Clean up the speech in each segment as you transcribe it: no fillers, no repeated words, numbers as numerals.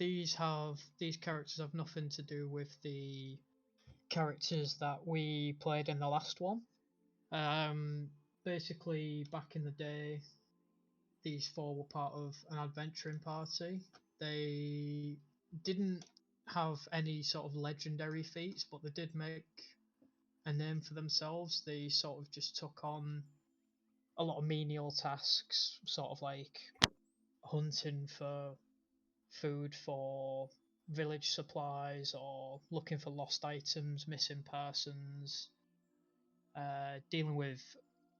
these characters have nothing to do with the characters that we played in the last one. Basically, back in the day, these four were part of an adventuring party. They didn't have any sort of legendary feats, but they did make a name for themselves. They sort of just took on a lot of menial tasks, sort of like hunting for food for village supplies or looking for lost items, missing persons, dealing with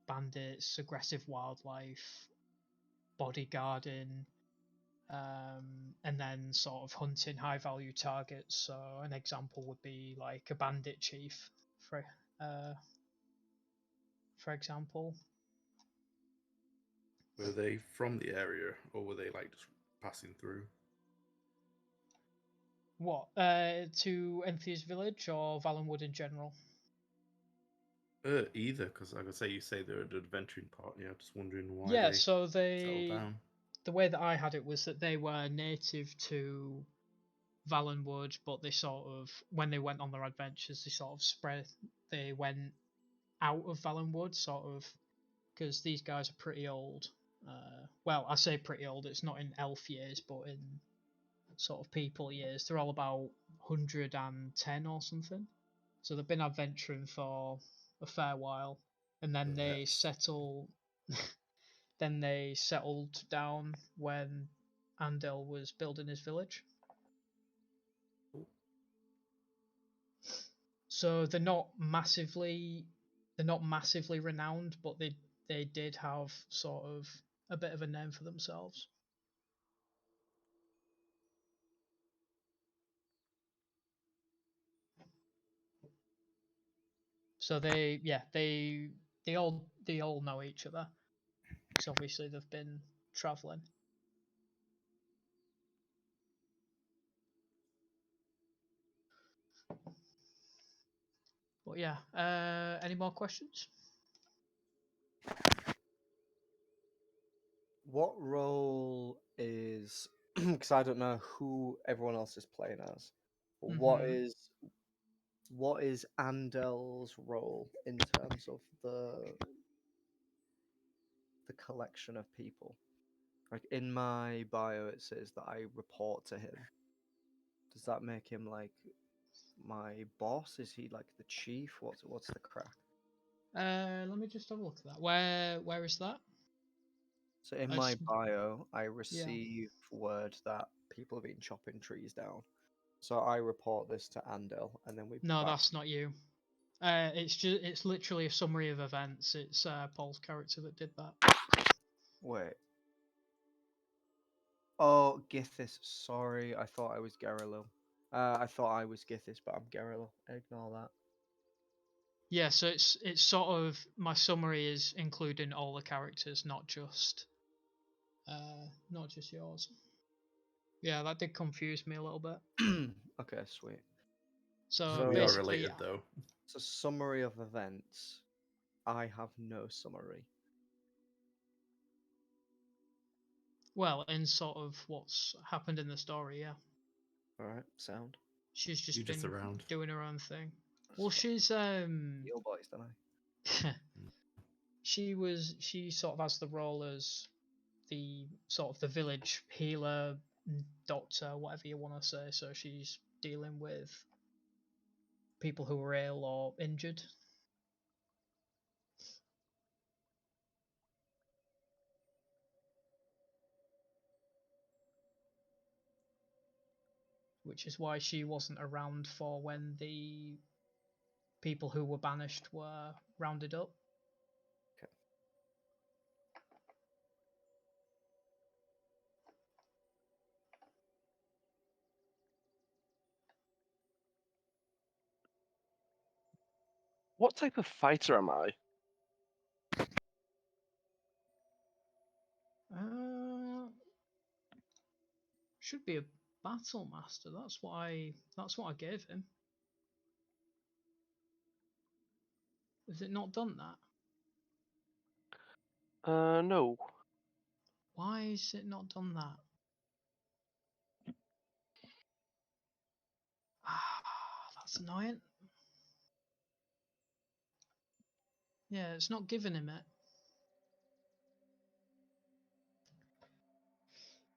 bandits, aggressive wildlife, bodyguarding, and then sort of hunting high value targets. So an example would be like a bandit chief, for example. Were they from the area, or were they like just passing through? What, to Enthir's village or Valenwood in general? Either, because like I say, you say they're an adventuring party. I'm just wondering why Yeah, they so settled down. the way that I had it was that they were native to Valenwood, but they sort of, when they went on their adventures, they sort of spread. They went out of Valenwood, sort of, because these guys are pretty old. Well, I say pretty old. It's not in elf years, but in sort of people years. They're all about 110 or something. So they've been adventuring for a fair while, and then they settle. Then they settled down when Andel was building his village. So they're not massively renowned, but they did have sort of a bit of a name for themselves. So they all know each other, because obviously they've been traveling. But yeah, any more questions? What role is, because I don't know who everyone else is playing as, but what is Andel's role in terms of the collection of people? Like in my bio, it says that I report to him. Does that make him like my boss? Is he like the chief? What's the crack? Let me just have a look at that. Where is that? So in my bio, I receive word that people have been chopping trees down. So I report this to Andel, and then we. No, that's not you. It's literally a summary of events. It's Paul's character that did that. Wait. Oh, Gythis. Sorry, I thought I was Gerelil. I thought I was Gythis, but I'm Gerelil. Ignore that. Yeah, so it's sort of, my summary is including all the characters, not just yours. Yeah, that did confuse me a little bit. Okay, sweet. So we are basically, related, though. It's a summary of events. I have no summary. well, in sort of what's happened in the story, yeah. Alright, sound. She's just You're been just around. doing her own thing. Well, she's Your boys, don't I? she sort of has the role as the sort of the village healer, doctor, whatever you want to say. So she's dealing with people who are ill or injured. Which is why she wasn't around for when the people who were banished were rounded up. Okay. What type of fighter am I? Should be a battle master. That's what I gave him. Has it not done that? No. Why is it not done that? That's annoying. Yeah, it's not giving him it.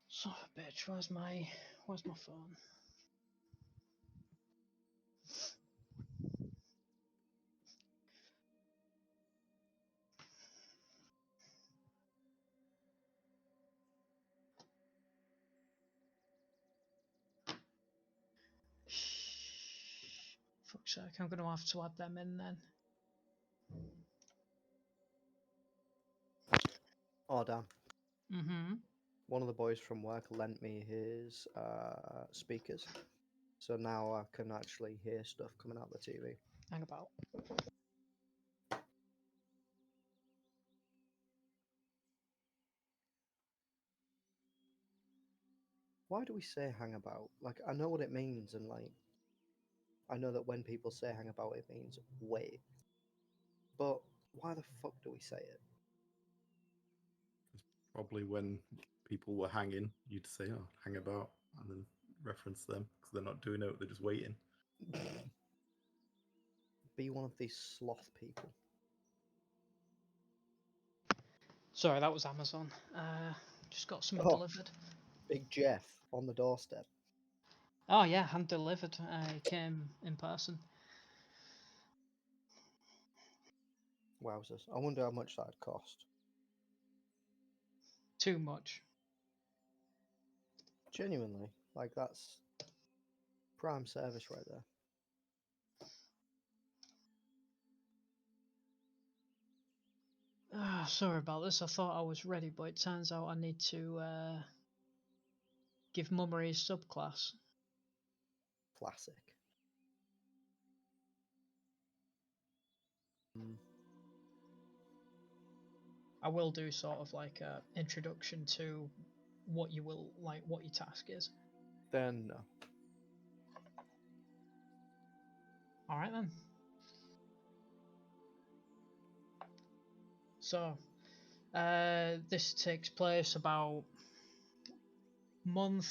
Son of a bitch, where's my phone? Fuck's sake, I'm gonna have to add them in then. Oh damn. Mm-hmm. One of the boys from work lent me his speakers, so now I can actually hear stuff coming out the TV. Hang about. Why do we say hang about? Like, I know what it means, and like, I know that when people say hang about, it means wait. But why the fuck do we say it? Probably when people were hanging, you'd say, "Oh, hang about," and then reference them because they're not doing it; they're just waiting. Be one of these sloth people. Sorry, that was Amazon. Just got something Oh. delivered. Big Jeff on the doorstep. Oh yeah, hand delivered. It came in person. Wowzers. I wonder how much that'd cost. Too much. Genuinely. Like, that's prime service right there. Sorry about this. I thought I was ready, but it turns out I need to give Mummery a subclass. Classic. I will do sort of like a introduction to what you will like, what your task is. Then no. All right then. So, this takes place about a month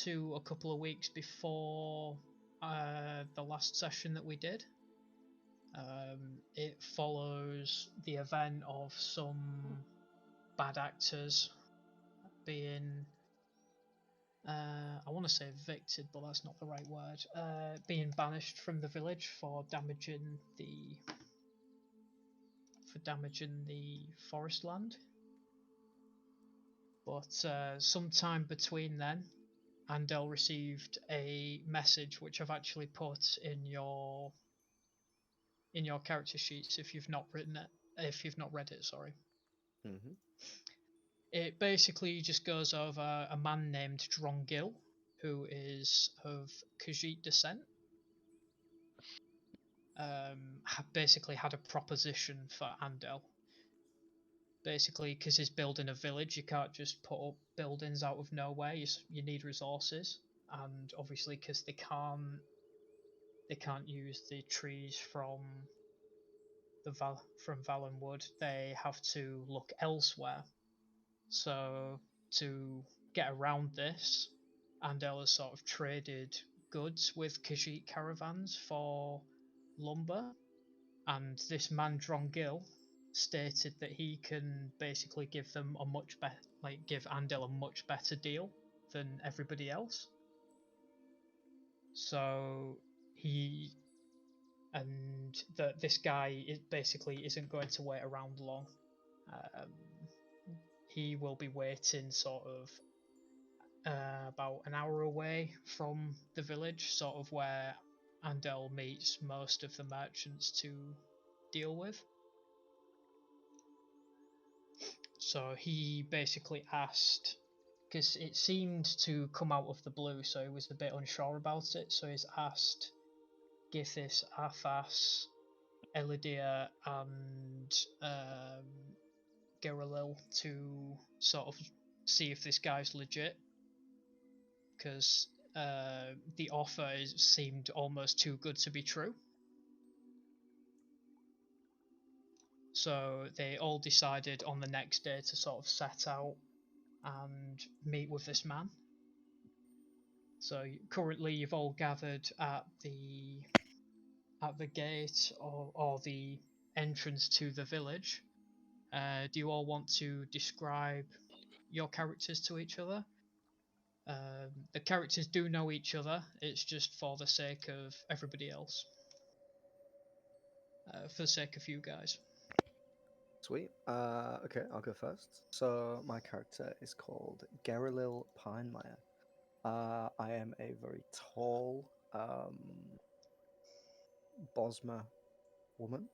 to a couple of weeks before the last session that we did. It follows the event of some bad actors being, I want to say evicted, but that's not the right word, being banished from the village for damaging the forest land. But sometime between then, Andel received a message which I've actually put in your character sheets if you've not read it, sorry. Mm-hmm. It basically just goes over a man named Drongil, who is of Khajiit descent. Basically had a proposition for Andel. Basically, because he's building a village, you can't just put up buildings out of nowhere. You need resources, and obviously, because they can't use the trees from Valenwood, they have to look elsewhere. So to get around this, Andel has sort of traded goods with Khajiit caravans for lumber, and this man Drongil stated that he can basically give them a much better, give Andel a much better deal than everybody else. So this guy basically isn't going to wait around long. He will be waiting sort of about an hour away from the village, sort of where Andel meets most of the merchants to deal with. So he basically asked, because it seemed to come out of the blue, so he was a bit unsure about it, so he's asked Gythis, Athas, Elidyr and Gerelil to sort of see if this guy's legit, because the offer seemed almost too good to be true. So they all decided on the next day to sort of set out and meet with this man. So currently, you've all gathered at the gate or the entrance to the village. Do you all want to describe your characters to each other? The characters do know each other. It's just for the sake of everybody else. For the sake of you guys. Sweet. Okay, I'll go first. So my character is called Gerelil Pinemire. I am a very tall Bosma woman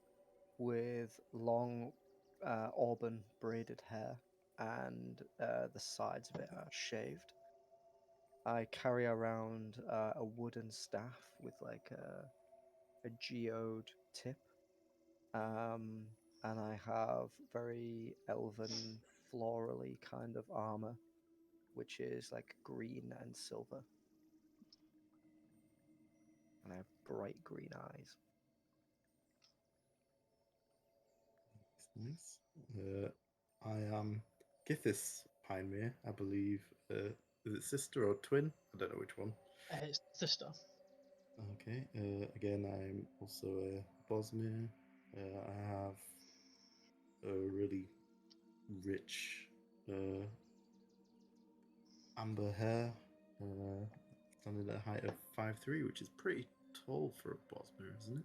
with long auburn braided hair, and the sides of it are shaved. I carry around a wooden staff with like a geode tip, and I have very elven, florally kind of armor, which is like green and silver, and I have bright green eyes. Nice. I am Gythis Pinemire, I believe. Is it sister or twin? I don't know which one. It's the stuff. Okay. Again, I'm also a Bosmere. I have a really rich amber hair, standing at a height of 5'3", which is pretty tall for a Bosmere, isn't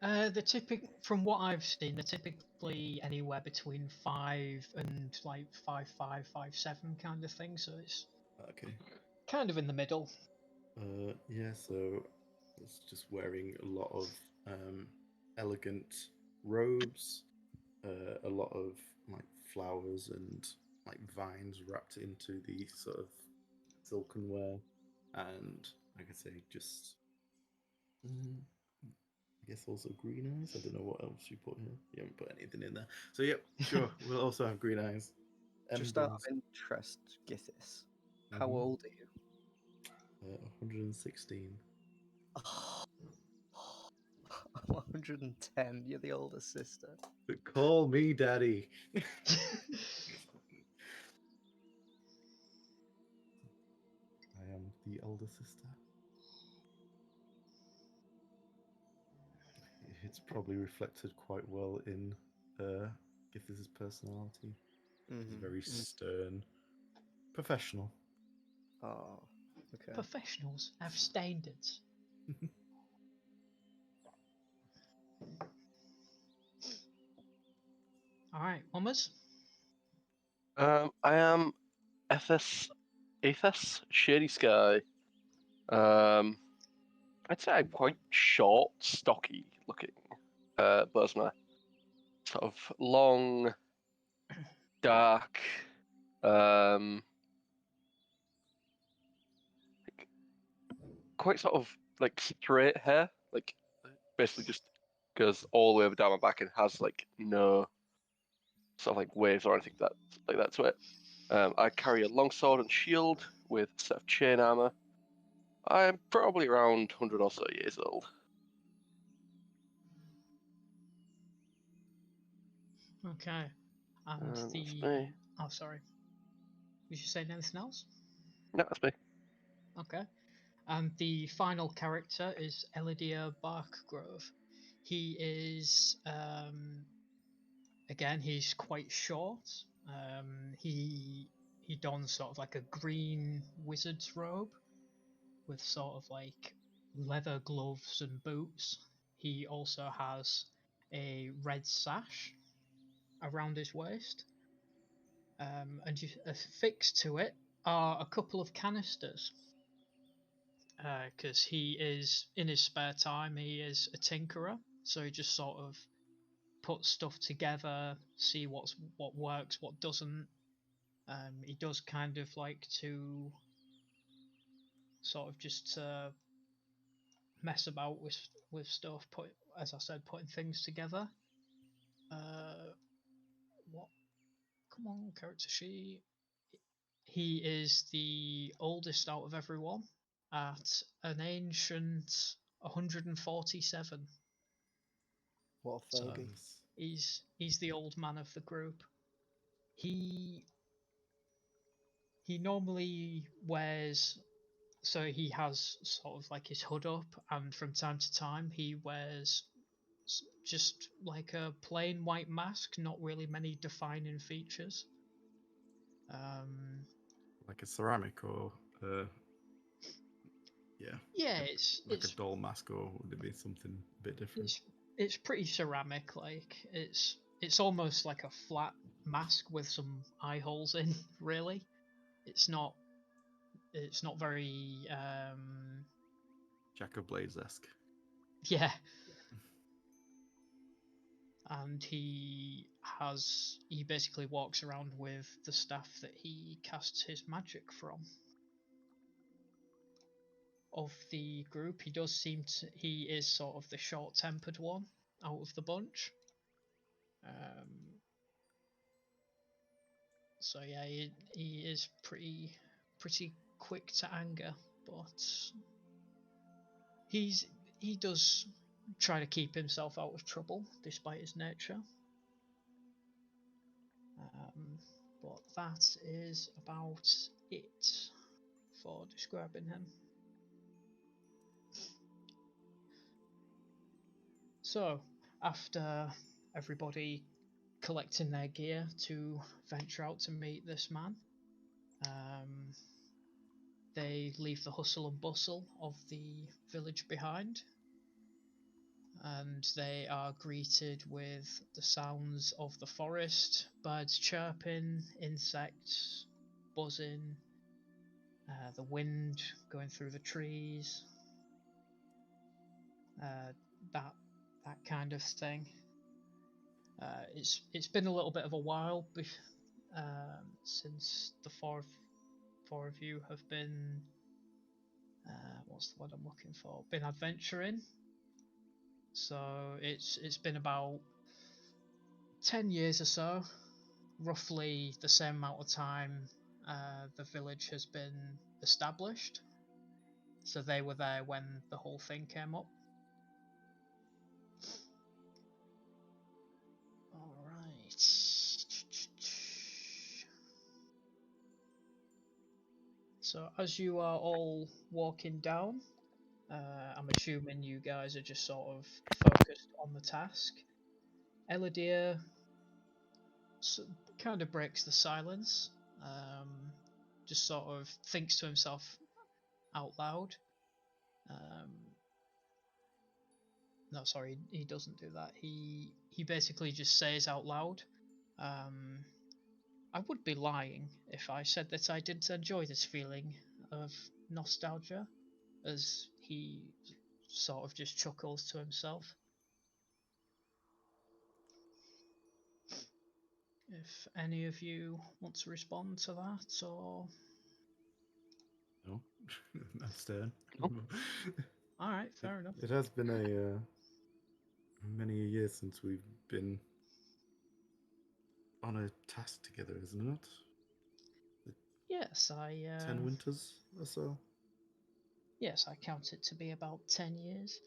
it? From what I've seen, they're typically anywhere between 5 and like 5'5", 5'7" kind of thing. So it's Okay. kind of in the middle. Yeah, so it's just wearing a lot of elegant robes, a lot of like flowers and like vines wrapped into the sort of silken wear, and like I say, just I guess also green eyes. I don't know what else you put here. You haven't put anything in there. So yep, sure, we'll also have green eyes. Just out Emblems. of interest, Gythis, how Mhm. old are you? 116. I'm 110. You're the older sister. But call me daddy. I am the older sister. It's probably reflected quite well in Gythis' personality. He's very stern, professional. Oh, okay. Professionals have standards. All right, Mummers. I am Athas, Shadysky. I'd say I'm quite short, stocky looking. Bosma. Sort of long, dark, like, quite sort of like straight hair. Like basically just goes all the way down my back and has like no sort of like waves or anything like that to it. I carry a long sword and shield with a set of chain armor. I'm probably around 100 or so years old. Okay. And That's the me. oh, sorry. Was you saying anything else? No, that's me. Okay. And the final character is Elidyr Barkgrove. He is again, he's quite short. He dons sort of like a green wizard's robe with sort of like leather gloves and boots. He also has a red sash around his waist, and affixed to it are a couple of canisters. Because he is in his spare time, he is a tinkerer, so he just sort of puts stuff together, see what works, what doesn't. He does kind of like to sort of just mess about with stuff. As I said, putting things together. What? Come on, character sheet. He is the oldest out of everyone at an ancient 147. What a So fogey. he's the old man of the group. He normally wears so he has sort of like his hood up, and from time to time he wears just like a plain white mask, not really many defining features. Like a ceramic or yeah. Yeah, like it's a, like a doll mask, or would it be something a bit different? it's pretty ceramic. Like it's almost like a flat mask with some eye holes in. Really, it's not very Jack of Blades-esque. yeah. And he basically walks around with the staff that he casts his magic from. Of the group, he is sort of the short-tempered one out of the bunch. So yeah, he is pretty quick to anger, but he does try to keep himself out of trouble despite his nature. But that is about it for describing him. So, after everybody collecting their gear to venture out to meet this man, they leave the hustle and bustle of the village behind, and they are greeted with the sounds of the forest, birds chirping, insects buzzing, the wind going through the trees, that kind of thing. It's been a little bit of a while since the four of you have been what's the word I'm looking for? Been adventuring. So it's been about 10 years or so, roughly the same amount of time the village has been established. So they were there when the whole thing came up. Alright. So as you are all walking down, I'm assuming you guys are just sort of focused on the task. Elidyr kind of breaks the silence, just sort of thinks to himself out loud. No, sorry, he doesn't do that. He basically just says out loud, I would be lying if I said that I didn't enjoy this feeling of nostalgia, as he sort of just chuckles to himself. If any of you want to respond to that, or... No, I'm stern. Alright, fair enough. It has been a many a year since we've been on a task together, isn't it? Yes, 10 winters or so? Yes, I count it to be about 10 years.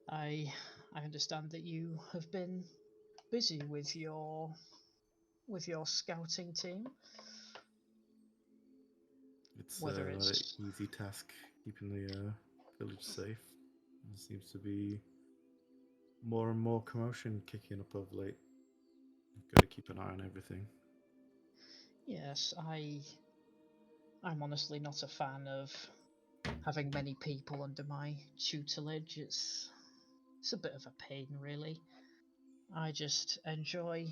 I understand that you have been busy with your scouting team. It's Whether not an it's easy task keeping the village safe. There seems to be more and more commotion kicking up of late. Got to keep an eye on everything. yes, I'm honestly not a fan of having many people under my tutelage. It's a bit of a pain, really. I just enjoy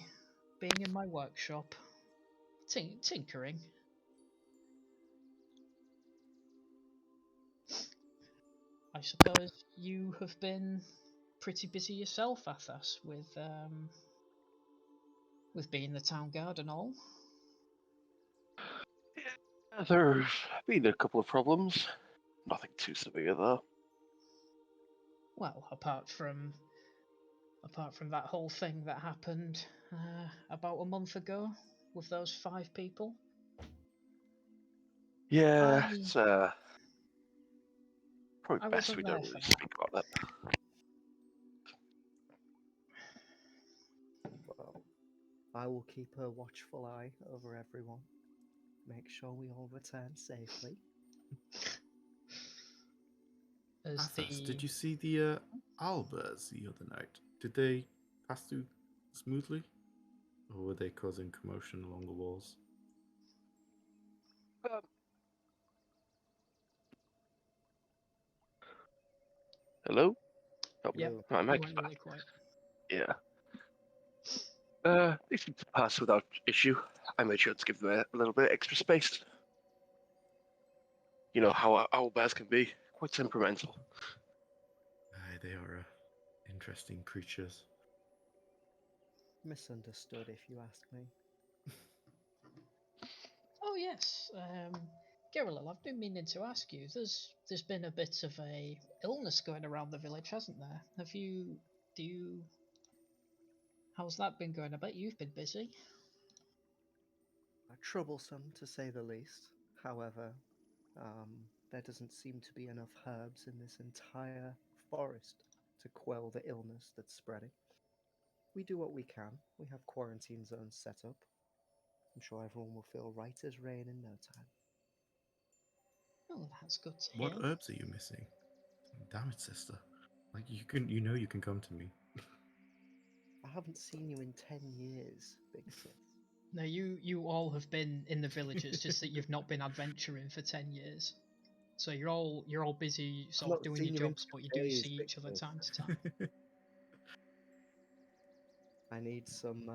being in my workshop, tinkering. I suppose you have been pretty busy yourself, Athas, with being the town guard and all. Yeah, there's been a couple of problems. Nothing too severe though. Well, apart from that whole thing that happened about a month ago with those 5 people. Yeah, it's probably I best wasn't we there don't for really that. speak about that. Well, I will keep a watchful eye over everyone. Make sure we all return safely. as Athas, the did you see the owlbears the other night? Did they pass through smoothly? Or were they causing commotion along the walls? Um, hello? Oh, Yep. Hello. my you mic's went back. really quiet. Yeah. They seem to pass without issue. I made sure to give them a little bit extra space. You know how owl bears can be, quite temperamental. Aye, they are interesting creatures. Misunderstood, if you ask me. Oh yes, Gerelil, I've been meaning to ask you. There's been a bit of a illness going around the village, hasn't there? Do you? How's that been going? I bet you've been busy. Troublesome, to say the least. However, there doesn't seem to be enough herbs in this entire forest to quell the illness that's spreading. We do what we can. We have quarantine zones set up. I'm sure everyone will feel right as rain in no time. Oh, that's good to What hear. herbs are you missing? Damn it, sister. Like you can come to me. I haven't seen you in 10 years, Big Sis. No, you all have been in the village. It's just that you've not been adventuring for 10 years. So you're all busy I've sort of not doing seen your you in jobs, but you 2 do days, see Big each other Sis. time to time. I need some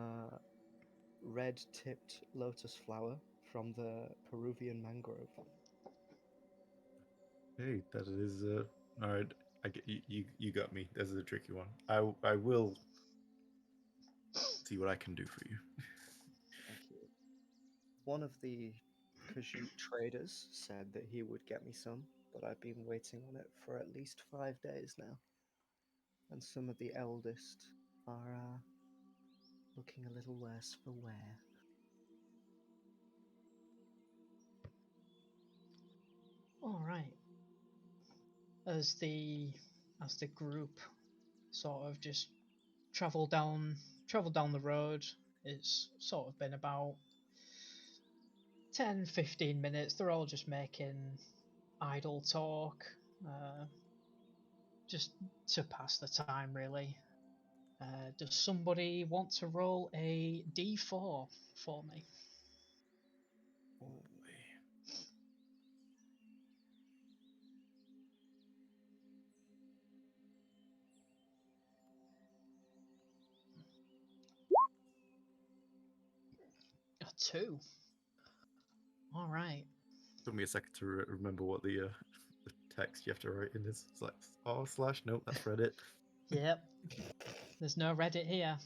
red-tipped lotus flower from the Peruvian mangrove. Hey, that is all right. I get you got me. This is a tricky one. I will see what I can do for you. Thank you. One of the Khajiit traders said that he would get me some, but I've been waiting on it for at least 5 days now. And some of the eldest are looking a little worse for wear. All right. As the group sort of just travel down the road, it's sort of been about 10-15 minutes. They're all just making idle talk, just to pass the time, really. Does somebody want to roll a d4 for me? Oh, A 2. All right. took me a second to remember what the text you have to write in is. It's like / nope, that's Reddit. Yep. There's no Reddit here.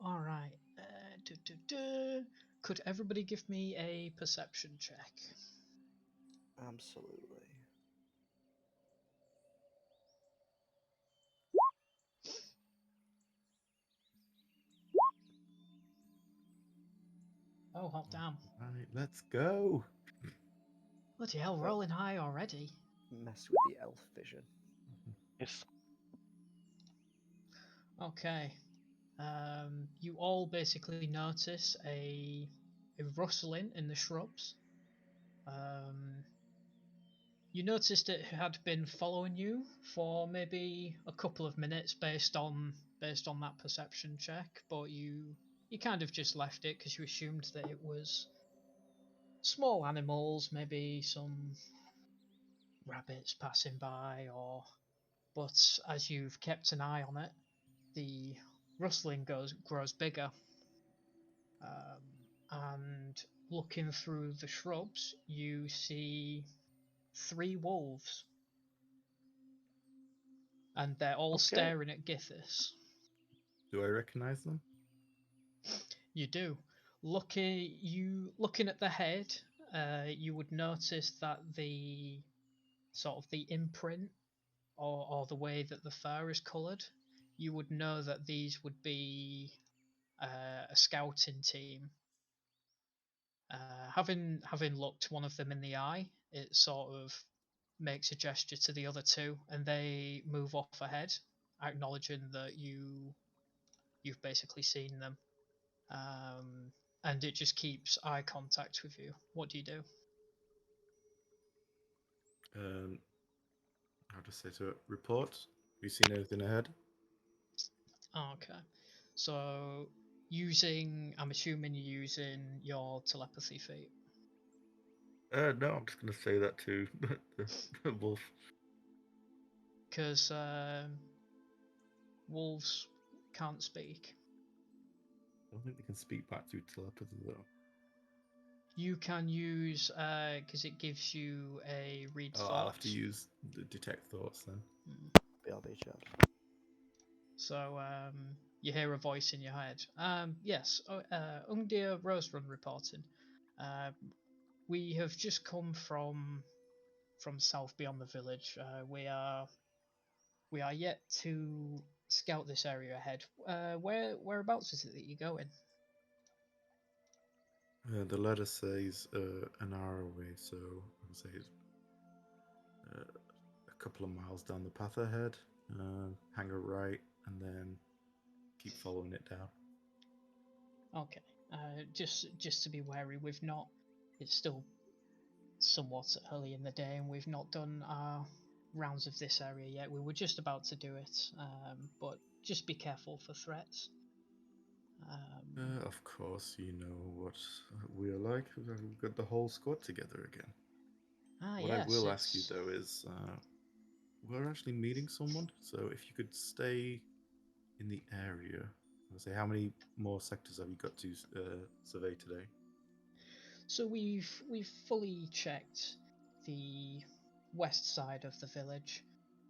All right. Could everybody give me a perception check? Absolutely. Oh, hot damn. Right, let's go. Bloody hell, rolling high already. Mess with the elf vision. Yes. Okay. You all basically notice a rustling in the shrubs. You noticed it had been following you for maybe a couple of minutes based on that perception check, but you kind of just left it because you assumed that it was small animals, maybe some rabbits passing by, or. But as you've kept an eye on it, the rustling grows bigger, and looking through the shrubs, you see 3 wolves, and they're all Okay. staring at Gythis. Do I recognize them? You do. Looking at the head, you would notice that the sort of the imprint, or the way that the fur is coloured, you would know that these would be a scouting team. Having looked one of them in the eye, it sort of makes a gesture to the other 2, and they move off ahead, acknowledging that you've basically seen them. And it just keeps eye contact with you. What do you do? How to say to it? Report. Have you seen anything ahead? Okay. So, I'm assuming you're using your telepathy feat. No, I'm just gonna say that to the wolf. Because wolves can't speak. I don't think they can speak back through telepathy though. You can use, because it gives you a read Oh, thought. I'll have to use the detect thoughts then. BRB chat. So you hear a voice in your head. Yes, Enthir Rose Run reporting. We have just come from south beyond the village. We are yet to scout this area ahead. Whereabouts is it that you're going? The letter says an hour away, so I would say it's a couple of miles down the path ahead. Hang a right, and then keep following it down. Okay. Just to be wary, we've not. It's still somewhat early in the day, and we've not done our rounds of this area yet. We were just about to do it, but just be careful for threats. Of course, you know what we are like. We've got the whole squad together again. What I Yes, will ask you though is, we're actually meeting someone. So if you could stay in the area, I'll say, how many more sectors have you got to survey today? So we've fully checked the west side of the village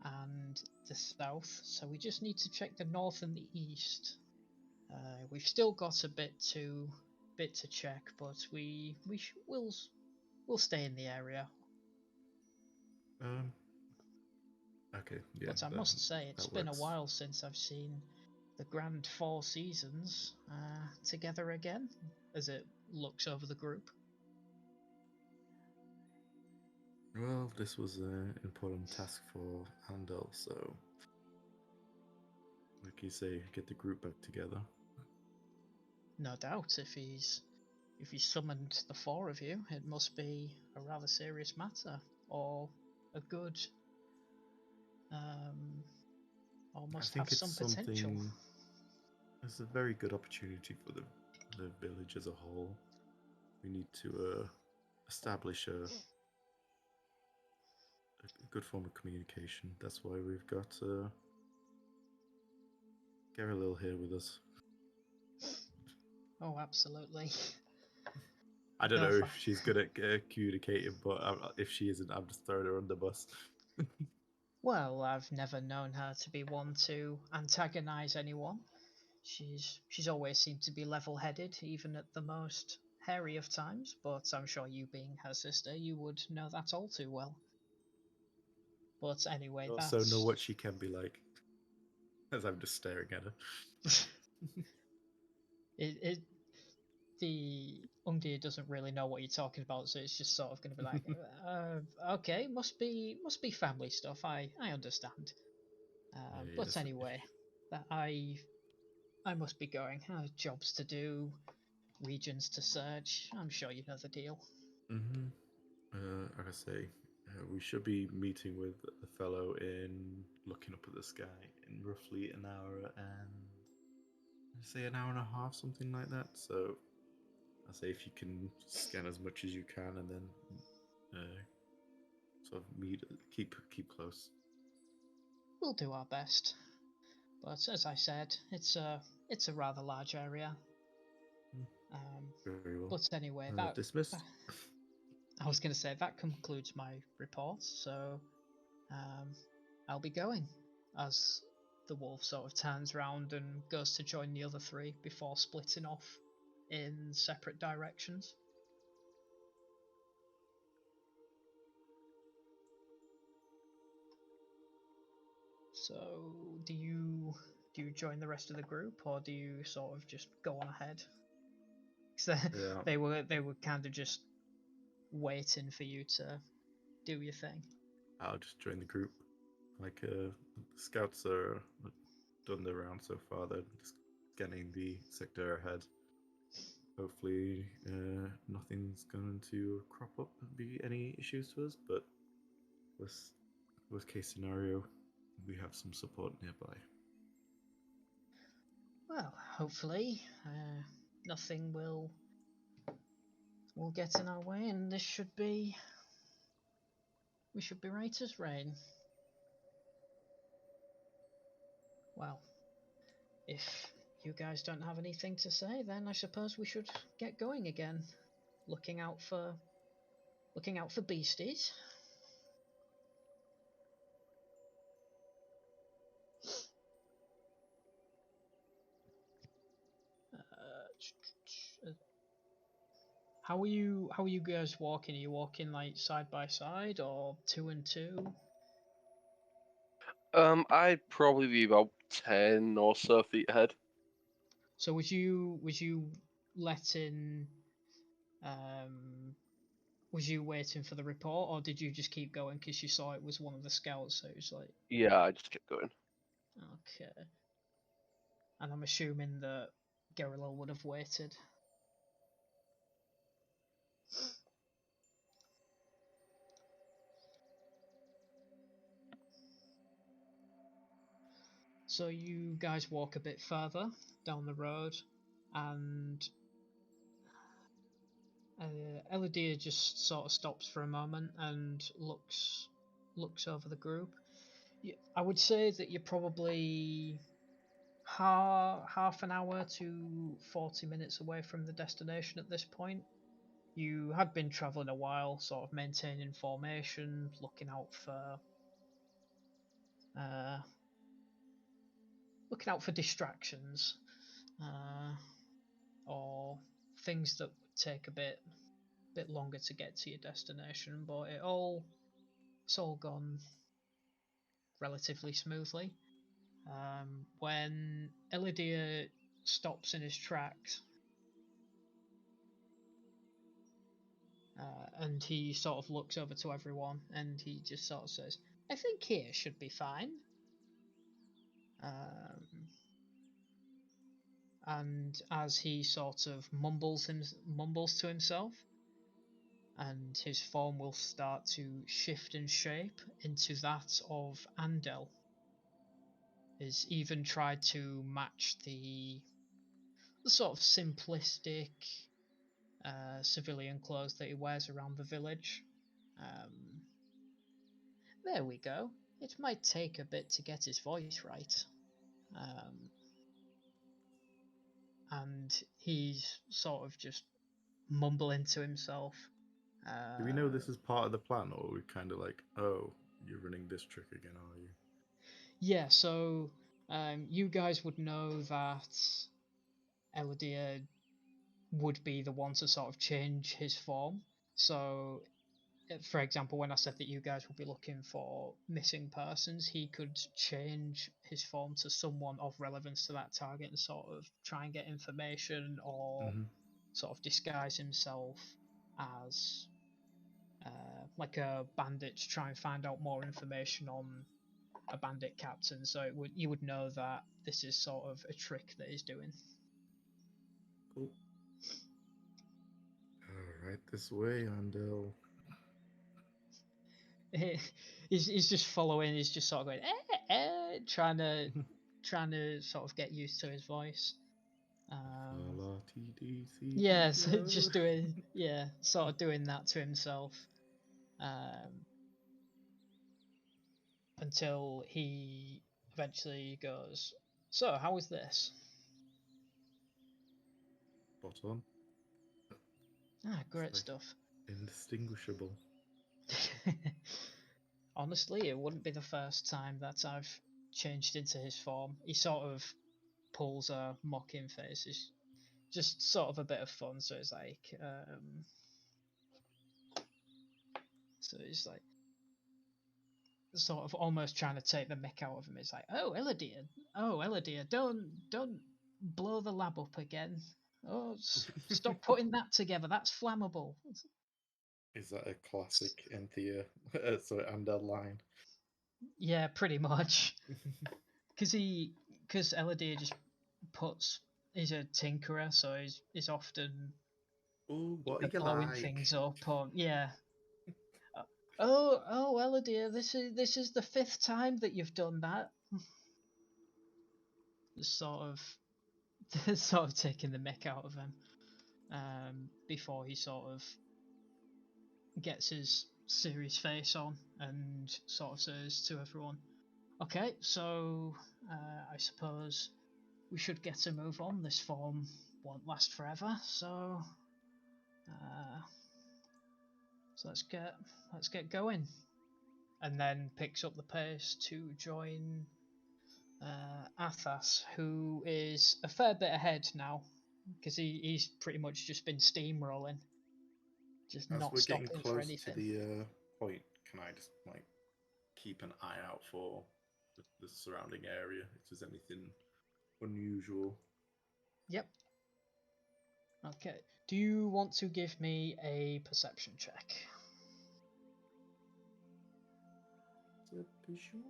and the south. So we just need to check the north and the east. We've still got a bit to check, but we'll stay in the area. Okay, yeah. But I must say, it's that been a works. while since I've seen the Grand Four Seasons together again, as it looks over the group. Well, this was an important task for Handel, so like you say, get the group back together. No doubt, if he's summoned the four of you, it must be a rather serious matter, or a good, or I must think have it's some potential. It's a very good opportunity for the village as a whole. We need to establish a good form of communication. That's why we've got Gerelil here with us. Oh, absolutely. I don't No, know if she's good at communicating, but if she isn't, I'm just throwing her under the bus. Well, I've never known her to be one to antagonize anyone. She's always seemed to be level-headed, even at the most hairy of times. But I'm sure you, being her sister, you would know that all too well. But anyway, I also that's know what she can be like, as I'm just staring at her. the Enthir doesn't really know what you're talking about, so it's just sort of going to be like, okay, must be family stuff. I understand. But Yes. anyway, that I must be going. Jobs to do, regions to search. I'm sure you know the deal. Mm-hmm. Like I say, we should be meeting with the fellow in looking up at the sky in roughly an hour and say an hour and a half, something like that. So I say if you can scan as much as you can and then sort of keep close. We'll do our best. But as I said, it's a rather large area. Very well. But anyway, that Dismissed. I was going to say that concludes my report. So I'll be going, as the wolf sort of turns round and goes to join the other three before splitting off in separate directions. So do you join the rest of the group, or do you sort of just go on ahead? Because Yeah. they were kind of just waiting for you to do your thing. I'll just join the group. Like the scouts are done their round so far. They're just scanning the sector ahead. Hopefully, nothing's going to crop up and be any issues to us. But worst case scenario, we have some support nearby. Well, hopefully, nothing will get in our way, and we should be right as rain. Well, if you guys don't have anything to say, then I suppose we should get going again, looking out for beasties. How are you guys walking? Are you walking like side by side or two and two? I'd probably be about 10 or so feet ahead. So was you letting was you waiting for the report, or did you just keep going because you saw it was one of the scouts? So it was like, Yeah, I just kept going. okay. And I'm assuming that Gerelil would have waited. So you guys walk a bit further down the road, and Elidyr just sort of stops for a moment and looks over the group. I would say that you're probably half an hour to 40 minutes away from the destination at this point. You had been travelling a while, sort of maintaining formation, looking out for distractions, or things that would take a bit longer to get to your destination, but it's all gone relatively smoothly. When Elidyr stops in his tracks, and he sort of looks over to everyone, and he just sort of says, "I think here should be fine." And as he sort of mumbles to himself, and his form will start to shift and shape into that of Andel. He's even tried to match the sort of simplistic civilian clothes that he wears around the village. There we go. It might take a bit to get his voice right. And he's sort of just mumbling to himself. Do we know this is part of the plan, or are we kind of like, oh, you're running this trick again, are you? Yeah, so you guys would know that Elidyr would be the one to sort of change his form. So, for example, when I said that you guys would be looking for missing persons, he could change his form to someone of relevance to that target and sort of try and get information, or sort of disguise himself as like a bandit to try and find out more information on a bandit captain. So you would know that this is sort of a trick that he's doing. Cool. Right this way, Andel. He's just following. He's just sort of going, trying to sort of get used to his voice. Yeah, so just doing, sort of doing that to himself, until he eventually goes, "So, how was this?" Spot on. Great like stuff. Indistinguishable. Honestly, it wouldn't be the first time that I've changed into his form. He sort of pulls a mocking face. It's just sort of a bit of fun. So it's like, sort of almost trying to take the mick out of him. It's like, oh Elidyr, don't blow the lab up again. Oh, stop putting that together. That's flammable. Is that a classic Enthir Andel line? Yeah, pretty much. Because Elidyr just he's a tinkerer, so he's often Oh, what are you blowing like? things up, or yeah. Oh, Elidyr, this is the 5th time that you've done that. Sort of, sort of taking the mick out of him. Before he sort of gets his serious face on and sort of says to everyone, "Okay, so I suppose we should get a move on. This form won't last forever, so let's get going." And then picks up the pace to join Athas, who is a fair bit ahead now, because he's pretty much just been steamrolling, just As not we're getting stopping for close to anything. the point, can I just like keep an eye out for the surrounding area if there's anything unusual? Yep. Okay. Do you want to give me a perception check? Perception?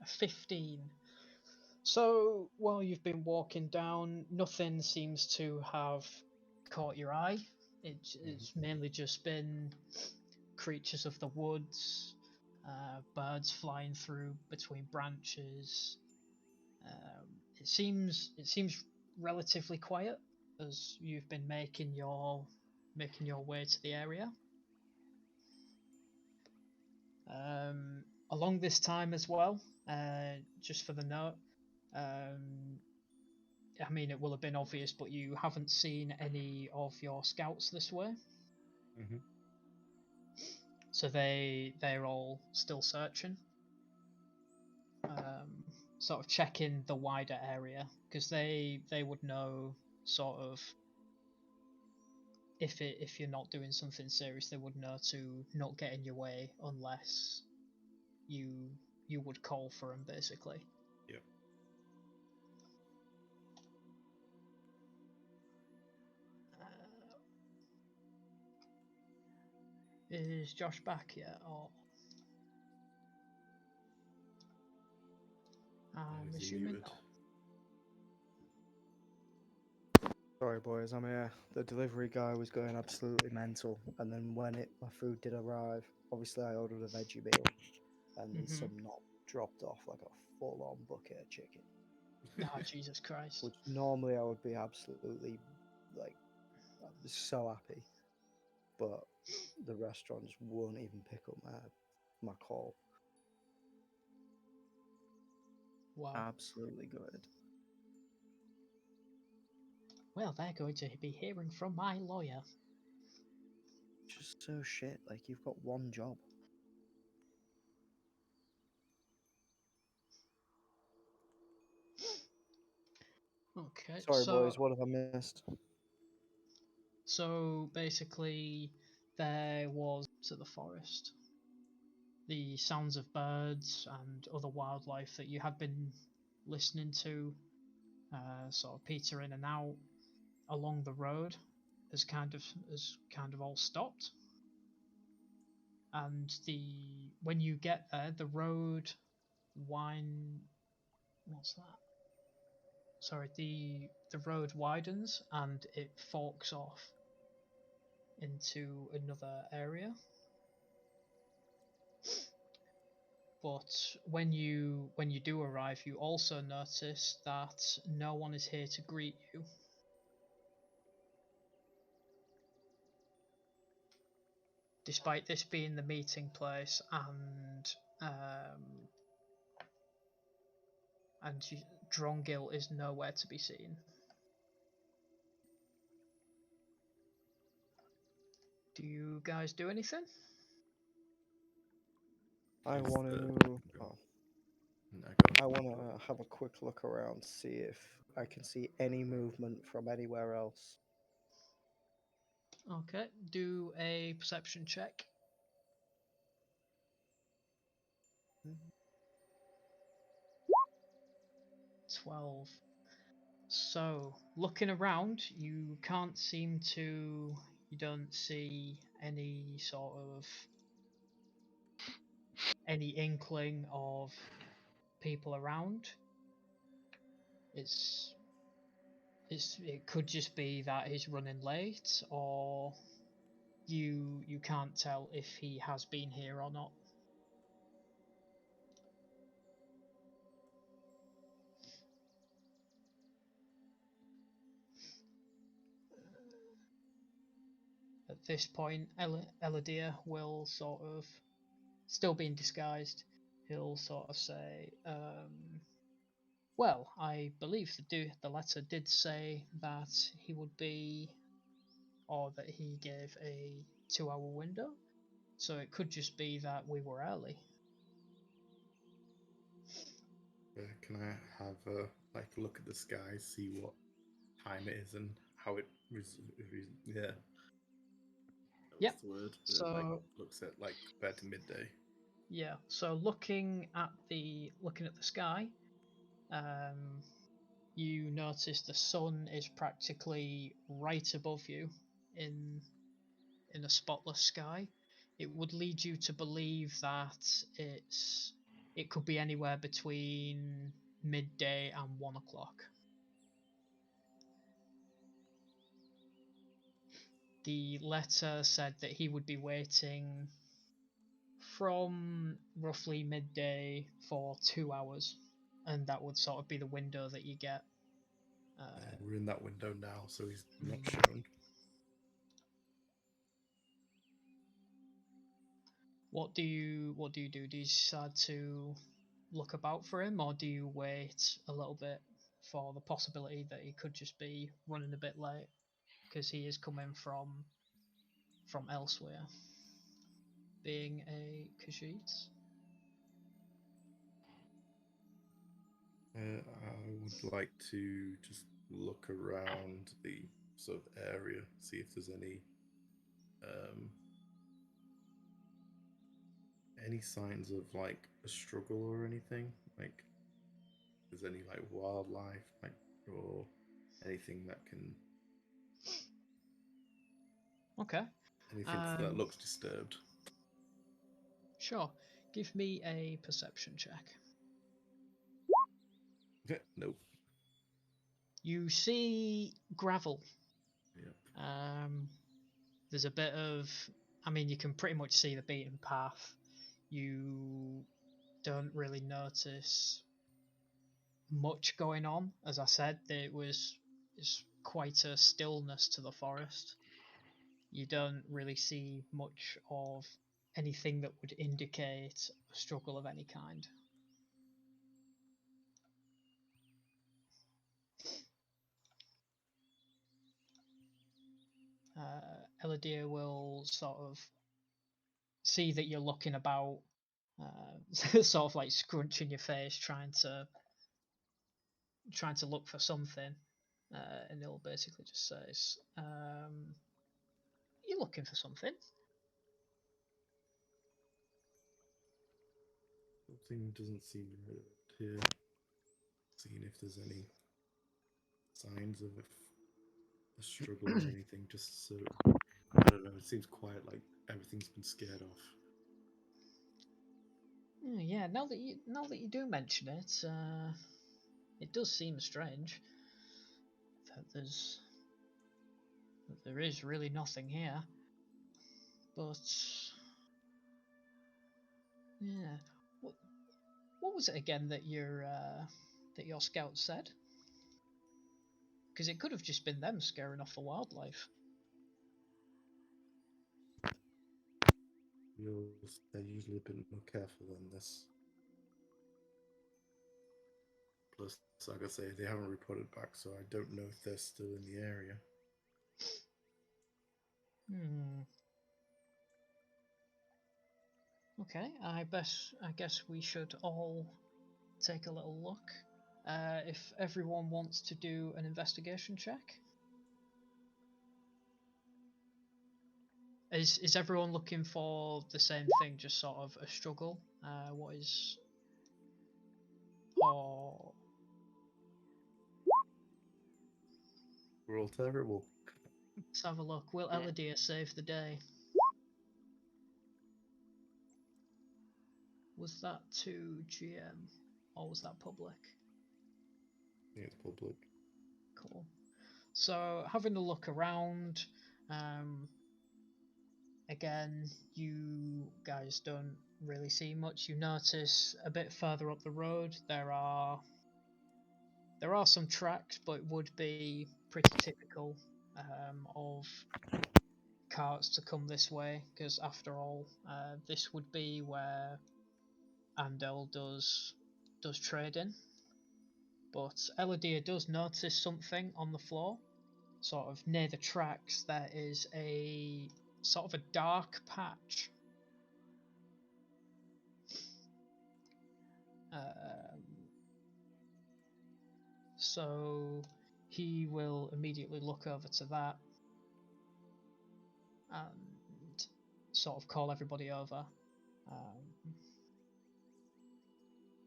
15. So, while you've been walking down, nothing seems to have caught your eye. It's mainly just been creatures of the woods, birds flying through between branches. It seems relatively quiet as you've been making your way to the area. Along this time as well, just for the note, I mean, it will have been obvious, but you haven't seen any of your scouts this way. Mm-hmm. So they're all still searching, sort of checking the wider area, because they would know sort of if you're not doing something serious, they would know to not get in your way unless you would call for them, basically. Yep. Is Josh back yet, or? I'm Is he assuming muted? not. Sorry, boys, I'm here. The delivery guy was going absolutely mental, and then when my food did arrive, obviously I ordered a veggie meal, and some knob dropped off like a full-on bucket of chicken. Oh, Jesus Christ. Which normally I would be absolutely, like, I'd be so happy, but the restaurant just won't even pick up my call. Wow. Absolutely good. Well, they're going to be hearing from my lawyer. Just so shit, like, you've got one job. Okay. Sorry, boys, what have I missed? So basically, there was to the forest. The sounds of birds and other wildlife that you had been listening to, sort of peter in and out along the road, has kind of all stopped. And when you get there, the road what's that? Sorry, the road widens and it forks off into another area. But when you do arrive, you also notice that no one is here to greet you. Despite this being the meeting place and Drongil is nowhere to be seen. Do you guys do anything? I Is want the- to. No, I want to have a quick look around, see if I can see any movement from anywhere else. Okay, do a perception check. 12. So, looking around, you don't see any sort of any inkling of people around. It could just be that he's running late, or you can't tell if he has been here or not. At this point, Elidyr will sort of, still being disguised, he'll sort of say, well, I believe the letter did say that he would be, or that he gave a 2-hour window, so it could just be that we were early. Can I have a look at the sky, see what time it is and how it yeah. Yep. What's the word? So Looks at compared to midday. yeah. So looking at the sky, you notice the sun is practically right above you in a spotless sky. It would lead you to believe that it could be anywhere between midday and 1 o'clock. The letter said that he would be waiting from roughly midday for 2 hours, and that would sort of be the window that you get. We're in that window now, so he's not Mm. shown. What do you do? Do you decide to look about for him, or do you wait a little bit for the possibility that he could just be running a bit late because he is coming from elsewhere, being a Khajiit? I would like to just look around the sort of area, see if there's any signs of a struggle or anything. If there's any wildlife, or anything that can Okay. anything that looks disturbed. Sure. Give me a perception check. Nope. You see gravel. Yep. There's a bit of, I mean, you can pretty much see the beaten path. You don't really notice much going on. As I said, it's quite a stillness to the forest. You don't really see much of anything that would indicate a struggle of any kind. Elidyr will sort of see that you're looking about, sort of scrunching your face, trying to look for something, and he'll basically just says, "You're looking for something." Something doesn't seem right here. Seeing if there's any signs of a struggle or anything. Just so I don't know. It seems quiet, like everything's been scared off. Yeah, now that you do mention it, it does seem strange that there is really nothing here. But yeah, what was it again that your scout said? Because it could have just been them scaring off the wildlife. They're usually a bit more careful than this. Plus, like I say, they haven't reported back, so I don't know if they're still in the area. Okay, I guess we should all take a little look. If everyone wants to do an investigation check. Is everyone looking for the same thing, just sort of a struggle? What is... Or... We're all terrible. Let's have a look. Will Elidyr save the day? Was that to GM? Or was that public? I think it's public. Cool. So, having a look around, again, you guys don't really see much. You notice a bit further up the road there are some tracks, but it would be pretty typical of carts to come this way, because after all, this would be where Andel does trading. But Elidyr does notice something on the floor, sort of near the tracks. There is a sort of a dark patch. So he will immediately look over to that and sort of call everybody over.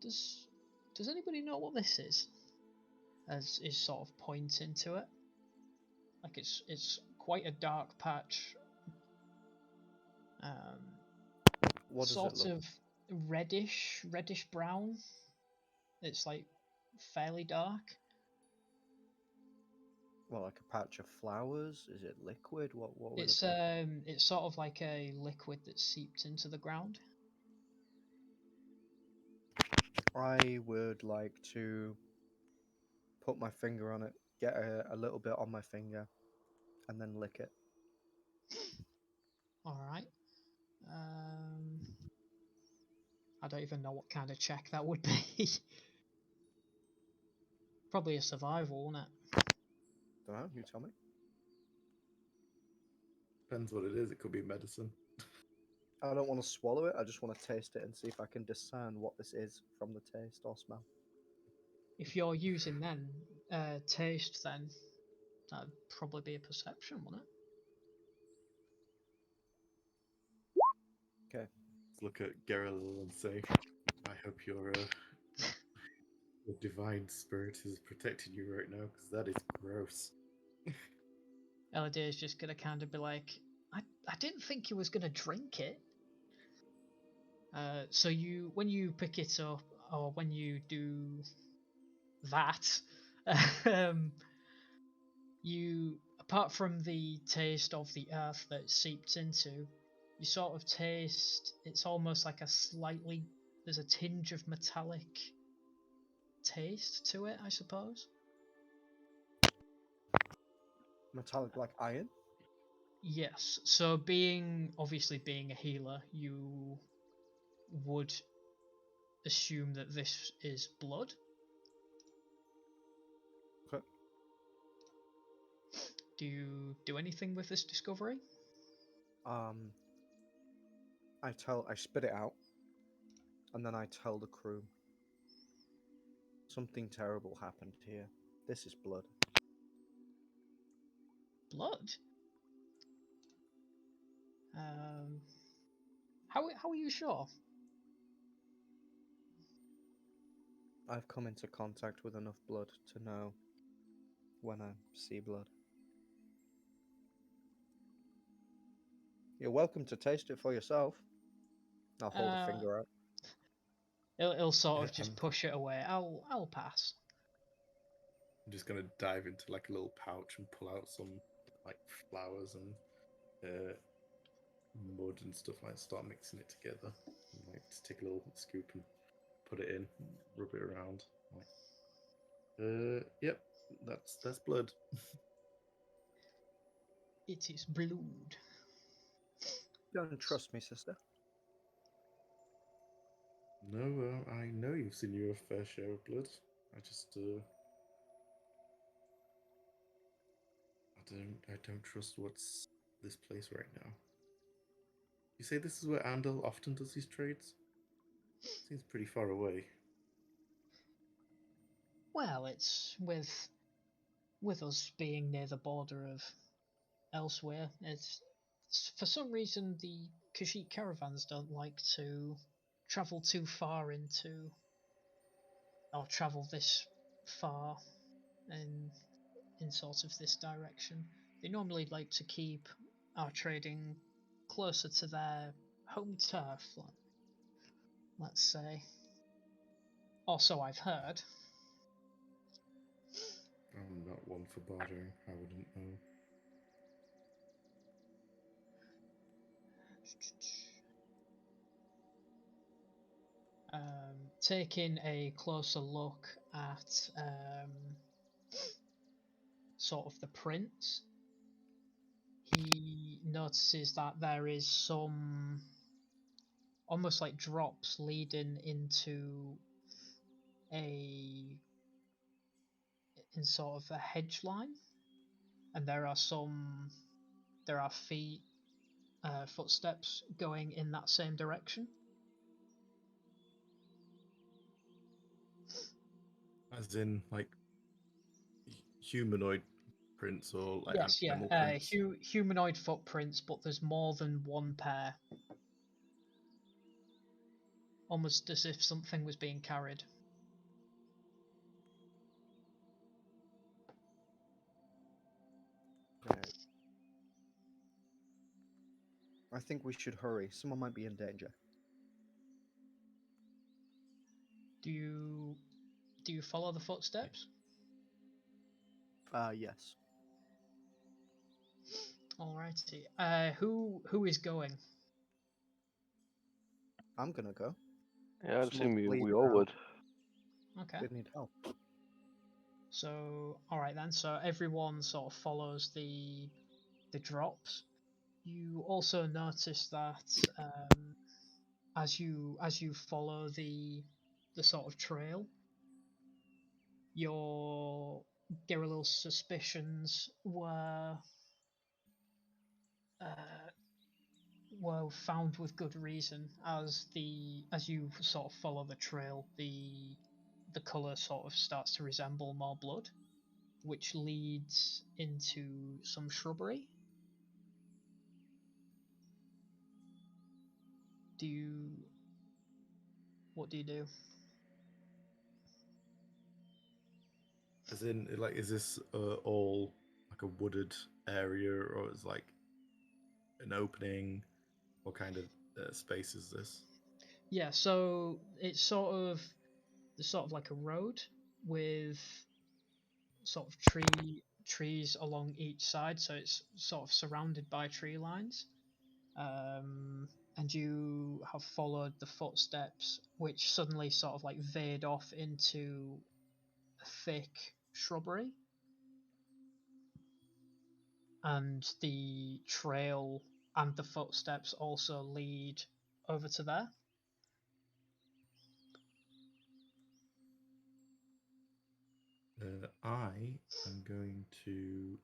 Does anybody know what this is? As is sort of pointing to it. Like it's quite a dark patch. What does Sort it look? of reddish brown. It's like fairly dark. Well, like a patch of flowers? Is it liquid? What we It's looking at? it's sort of like a liquid that seeped into the ground. I would like to put my finger on it, get a little bit on my finger, and then lick it. Alright. I don't even know what kind of check that would be. Probably a survival, wouldn't it? Don't know, you tell me. Depends what it is. It could be medicine. I don't want to swallow it, I just want to taste it and see if I can discern what this is from the taste or smell. If you're using then taste, then that'd probably be a perception, wouldn't it? Okay. Let's look at Gerelil and say, I hope your divine spirit is protecting you right now, because that is gross. Elidyr is just gonna kind of be like, I didn't think you was gonna drink it. So when you pick it up, or when you do that, you, apart from the taste of the earth that it seeped into, you sort of taste, it's almost like there's a tinge of metallic taste to it, I suppose. Metallic like iron? Yes, so obviously being a healer, you would assume that this is blood. Okay. Do you do anything with this discovery? I spit it out, and then I tell the crew, something terrible happened here. This is blood. Blood? How are you sure? I've come into contact with enough blood to know when I see blood. You're welcome to taste it for yourself. I'll hold a finger out. He'll sort of Yeah, just push it away. I'll pass. I'm just gonna dive into like a little pouch and pull out some like flowers and mud and stuff like that, start mixing it together. And, like, just take a little scoop and put it in, rub it around. Like, yep, that's blood. It is blood. Don't trust me, sister. No, I know you've seen your fair share of blood. I just I don't trust what's this place right now. You say this is where Andel often does his trades? Seems pretty far away. Well, it's with us being near the border of elsewhere. It's for some reason the Khajiit caravans don't like to travel too far into, or travel this far in sort of this direction. They normally like to keep our trading closer to their home turf, let's say. Or so I've heard. I'm not one for bartering. I wouldn't know. taking a closer look at sort of the prints, he notices that there is some almost like drops leading into in sort of a hedge line, and there are footsteps going in that same direction. As in, like, humanoid prints or like Yes, yeah, animal prints? humanoid footprints, but there's more than one pair. Almost as if something was being carried. Right. I think we should hurry. Someone might be in danger. Do you follow the footsteps? Yes. Alrighty. Who is going? I'm gonna go. Yeah, I'd Someone's assume we bleeding all out. would. Okay. They need help. So alright then. So everyone sort of follows the drops. You also notice that as you follow the sort of trail, your Gerelil's suspicions were found with good reason. As you sort of follow the trail, the colour sort of starts to resemble more blood, which leads into some shrubbery. What do you do? As in, like, is this all like a wooded area, or is like an opening? What kind of space is this? Yeah, so it's sort of like a road with sort of trees along each side, so it's sort of surrounded by tree lines. And you have followed the footsteps, which suddenly sort of like veered off into a thick shrubbery. And the trail and the footsteps also lead over to there. I am going to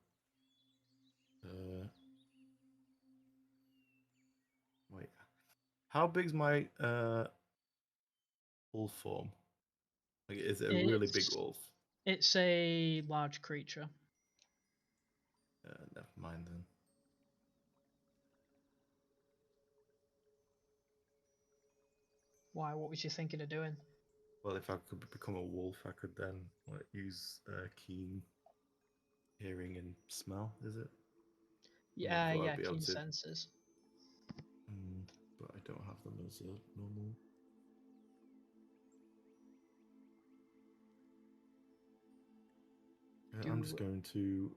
wait. How big's my wolf form? Like, is it a really big wolf? It's a large creature. Never mind then. Why? What was you thinking of doing? Well, if I could become a wolf, I could then use keen hearing and smell. Is it? Yeah, Will I yeah, be able keen to? senses. But I don't have them as a normal. I'm just going to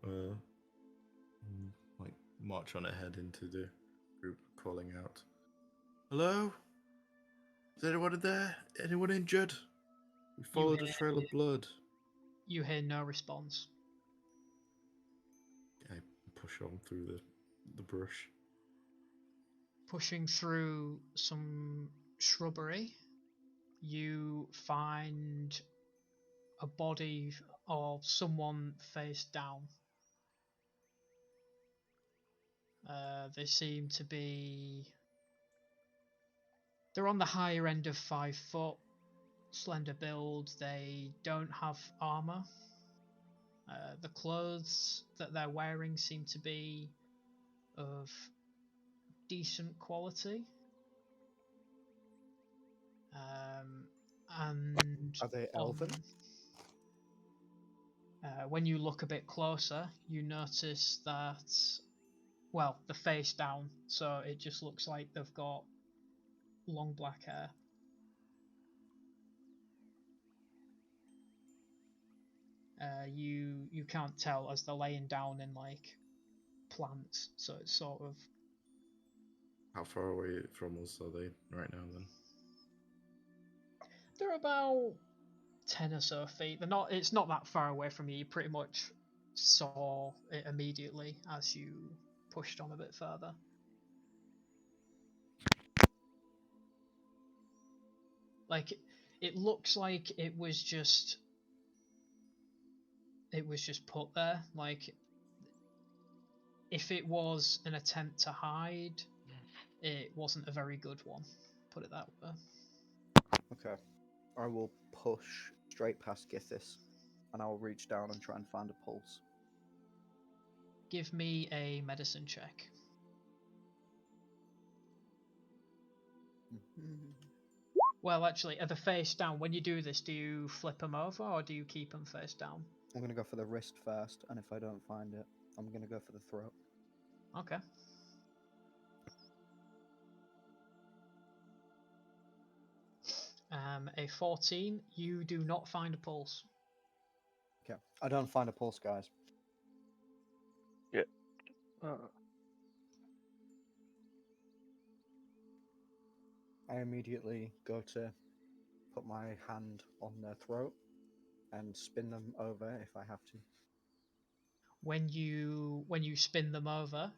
like march on ahead into the group, calling out, "Hello? Is anyone in there? Anyone injured? We followed a trail of blood." You hear no response. I push on through the brush. Pushing through some shrubbery, you find a body of someone face down. They seem to be... They're on the higher end of 5 foot, slender build. They don't have armor. The clothes that they're wearing seem to be of decent quality. And Are they elven? When you look a bit closer, you notice that, well, the face down, so it just looks like they've got long black hair. You can't tell as they're laying down in like plants, so it's sort of... How far away from us are they right now then? They're about 10 or so feet. They're not. It's not that far away from you. You pretty much saw it immediately as you pushed on a bit further. Like, it looks like it was just put there. Like, if it was an attempt to hide, it wasn't a very good one. Put it that way. Okay. I will push straight past Gythis, and I'll reach down and try and find a pulse. Give me a medicine check. Well, actually, are they face down? When you do this, do you flip them over or do you keep them face down? I'm going to go for the wrist first, and if I don't find it, I'm going to go for the throat. Okay. A 14, you do not find a pulse. Okay. I don't find a pulse, guys. Yeah. I immediately go to put my hand on their throat and spin them over if I have to. When you spin them over,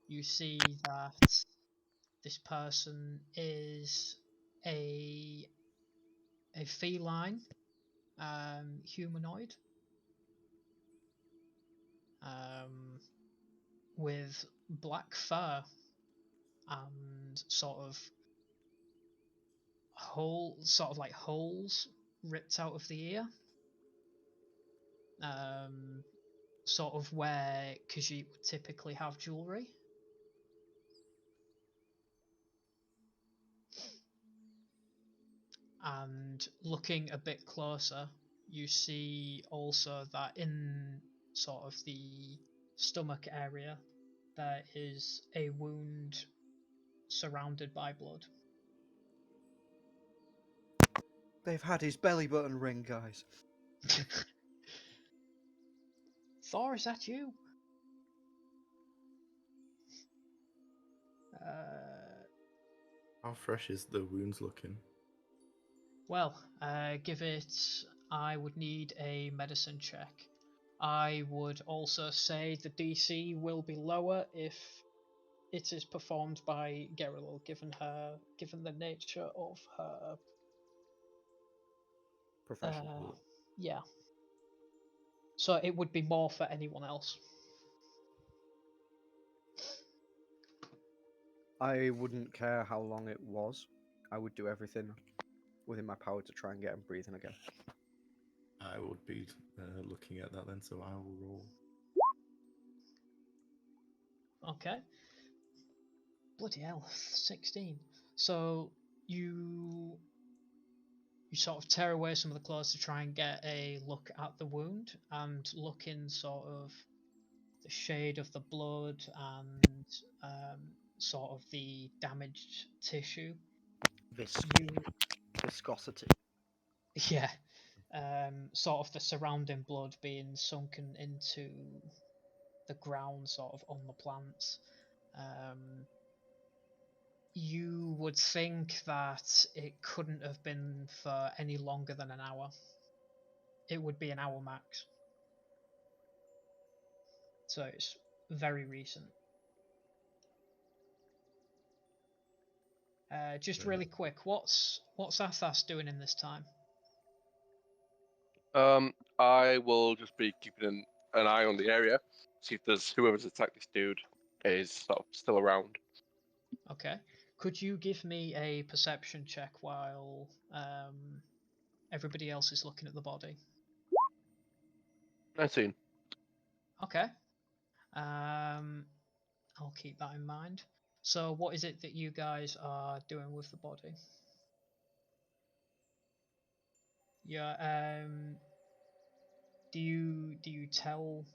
you see that this person is a feline humanoid with black fur and sort of holes ripped out of the ear, sort of where Khajiit would typically have jewelry. And looking a bit closer, you see also that in sort of the stomach area there is a wound surrounded by blood. They've had his belly button ring, guys. Thor, is that you? How fresh is the wounds looking? Well, give it. I would need a medicine check. I would also say the DC will be lower if it is performed by Gerelil, given the nature of her Profession. yeah. So it would be more for anyone else. I wouldn't care how long it was. I would do everything within my power to try and get him breathing again. I would be looking at that then, so I will roll. Okay. Bloody hell, 16. So you sort of tear away some of the clothes to try and get a look at the wound and look in sort of the shade of the blood and sort of the damaged tissue. Viscosity. Yeah. Sort of the surrounding blood being sunken into the ground, sort of on the plants. You would think that it couldn't have been for any longer than an hour. It would be an hour max. So it's very recent. Just really quick, what's Athas doing in this time? I will just be keeping an eye on the area, see if there's whoever's attacked this dude is sort of still around. Okay. Could you give me a perception check while everybody else is looking at the body? 19. Okay. I'll keep that in mind. So what is it that you guys are doing with the body? Yeah, do you tell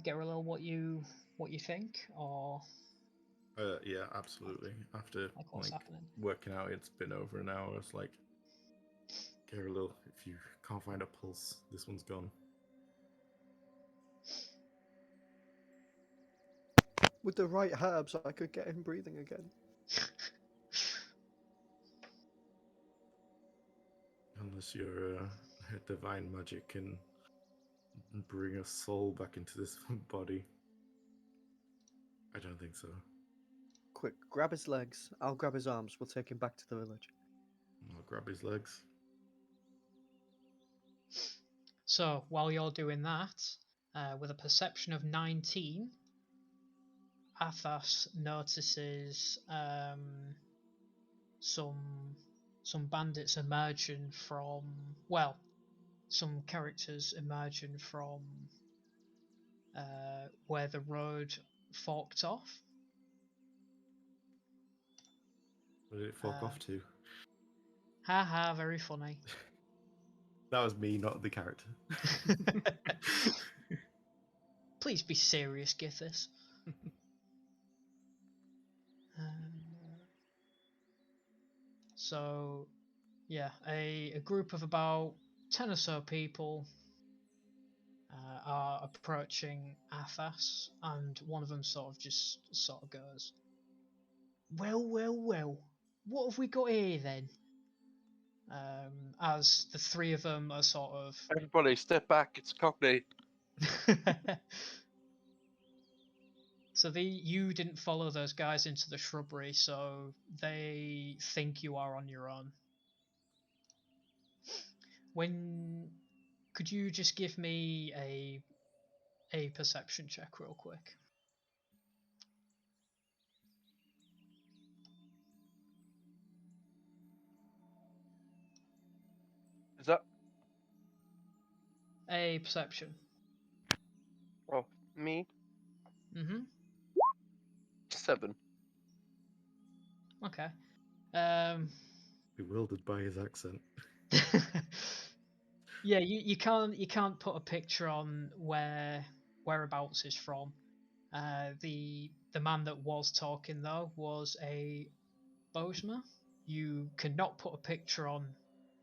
Gerelil what you think, or Yeah, absolutely. After like what's happening? working out it's been over an hour, it's like, Gerelil, if you can't find a pulse, this one's gone. With the right herbs, I could get him breathing again. Unless your divine magic can bring a soul back into this body. I don't think so. Quick, grab his legs. I'll grab his arms. We'll take him back to the village. I'll grab his legs. So while you're doing that, with a perception of 19, Athas notices some bandits emerging from, well, some characters emerging from where the road forked off. Where did it fork off to? Haha, very funny. That was me, not the character. Please be serious, Gythis. So, yeah, a group of about 10 or so people are approaching Athas, and one of them sort of goes, well, what have we got here then? As the three of them are sort of Everybody, step back. It's Cockney. so you didn't follow those guys into the shrubbery, so they think you are on your own. Could you just give me a perception check real quick? Is that? A perception. Oh, me? Mm-hmm. 7. Okay. Bewildered by his accent. Yeah, you can't put a picture on whereabouts is from. The man that was talking though was a Bosmer. You cannot put a picture on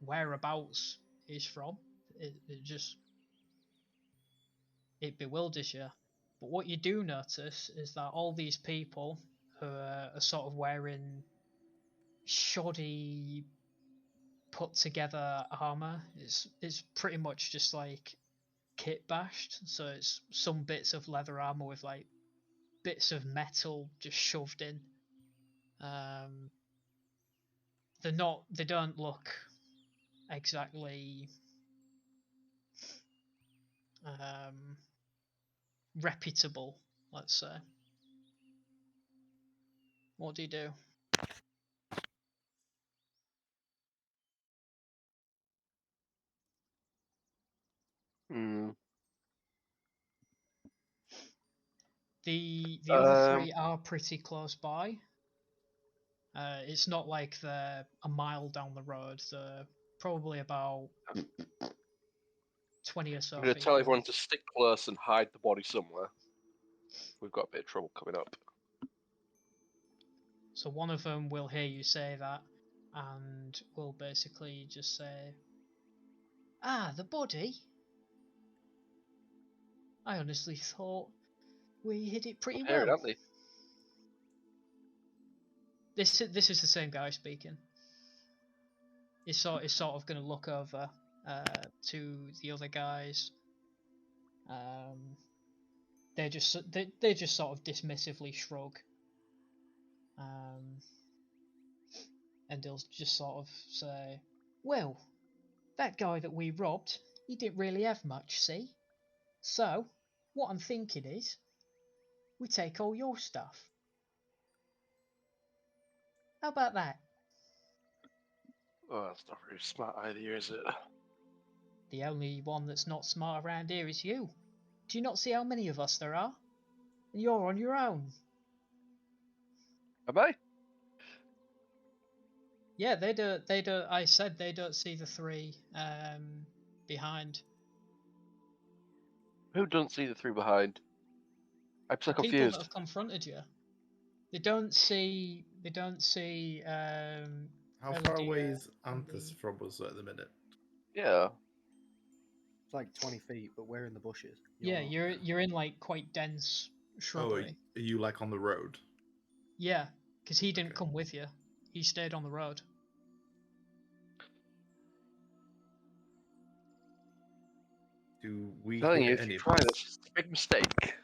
whereabouts is from. It bewilders you. But what you do notice is that all these people who are sort of wearing shoddy, put together armor. It's pretty much just like kit bashed. So it's some bits of leather armor with like bits of metal just shoved in. They don't look exactly reputable, let's say. What do you do? Hmm. The other three are pretty close by. It's not like they're a mile down the road. They're probably about 20 or so I'm going to feet tell away. everyone to stick close and hide the body somewhere. We've got a bit of trouble coming up. So one of them will hear you say that and will basically just say, "Ah, the body? I honestly thought we hid it pretty Here, well." aren't they? This is the same guy speaking. He's sort of going to look over to the other guys. They just sort of dismissively shrug. And they'll just sort of say, "Well, that guy that we robbed, he didn't really have much, see? So, what I'm thinking is, we take all your stuff. How about that?" Oh, that's not very smart idea, is it? The only one that's not smart around here is you. Do you not see how many of us there are? And you're on your own. Am I? Yeah, they don't. I said they don't see the three behind. Who doesn't see the 3 behind? I'm so The people that confused. have confronted you. They don't see. How far away Elidyr is and Anthus the- from us at the minute? Yeah. It's like 20 feet, but we're in the bushes. Yeah, not. you're in like quite dense Oh, shrubbery. are you like on the road? Yeah, because he didn't Okay. come with you. He stayed on the road. Do we Telling hear you, if any you of try this? this, it's a big mistake.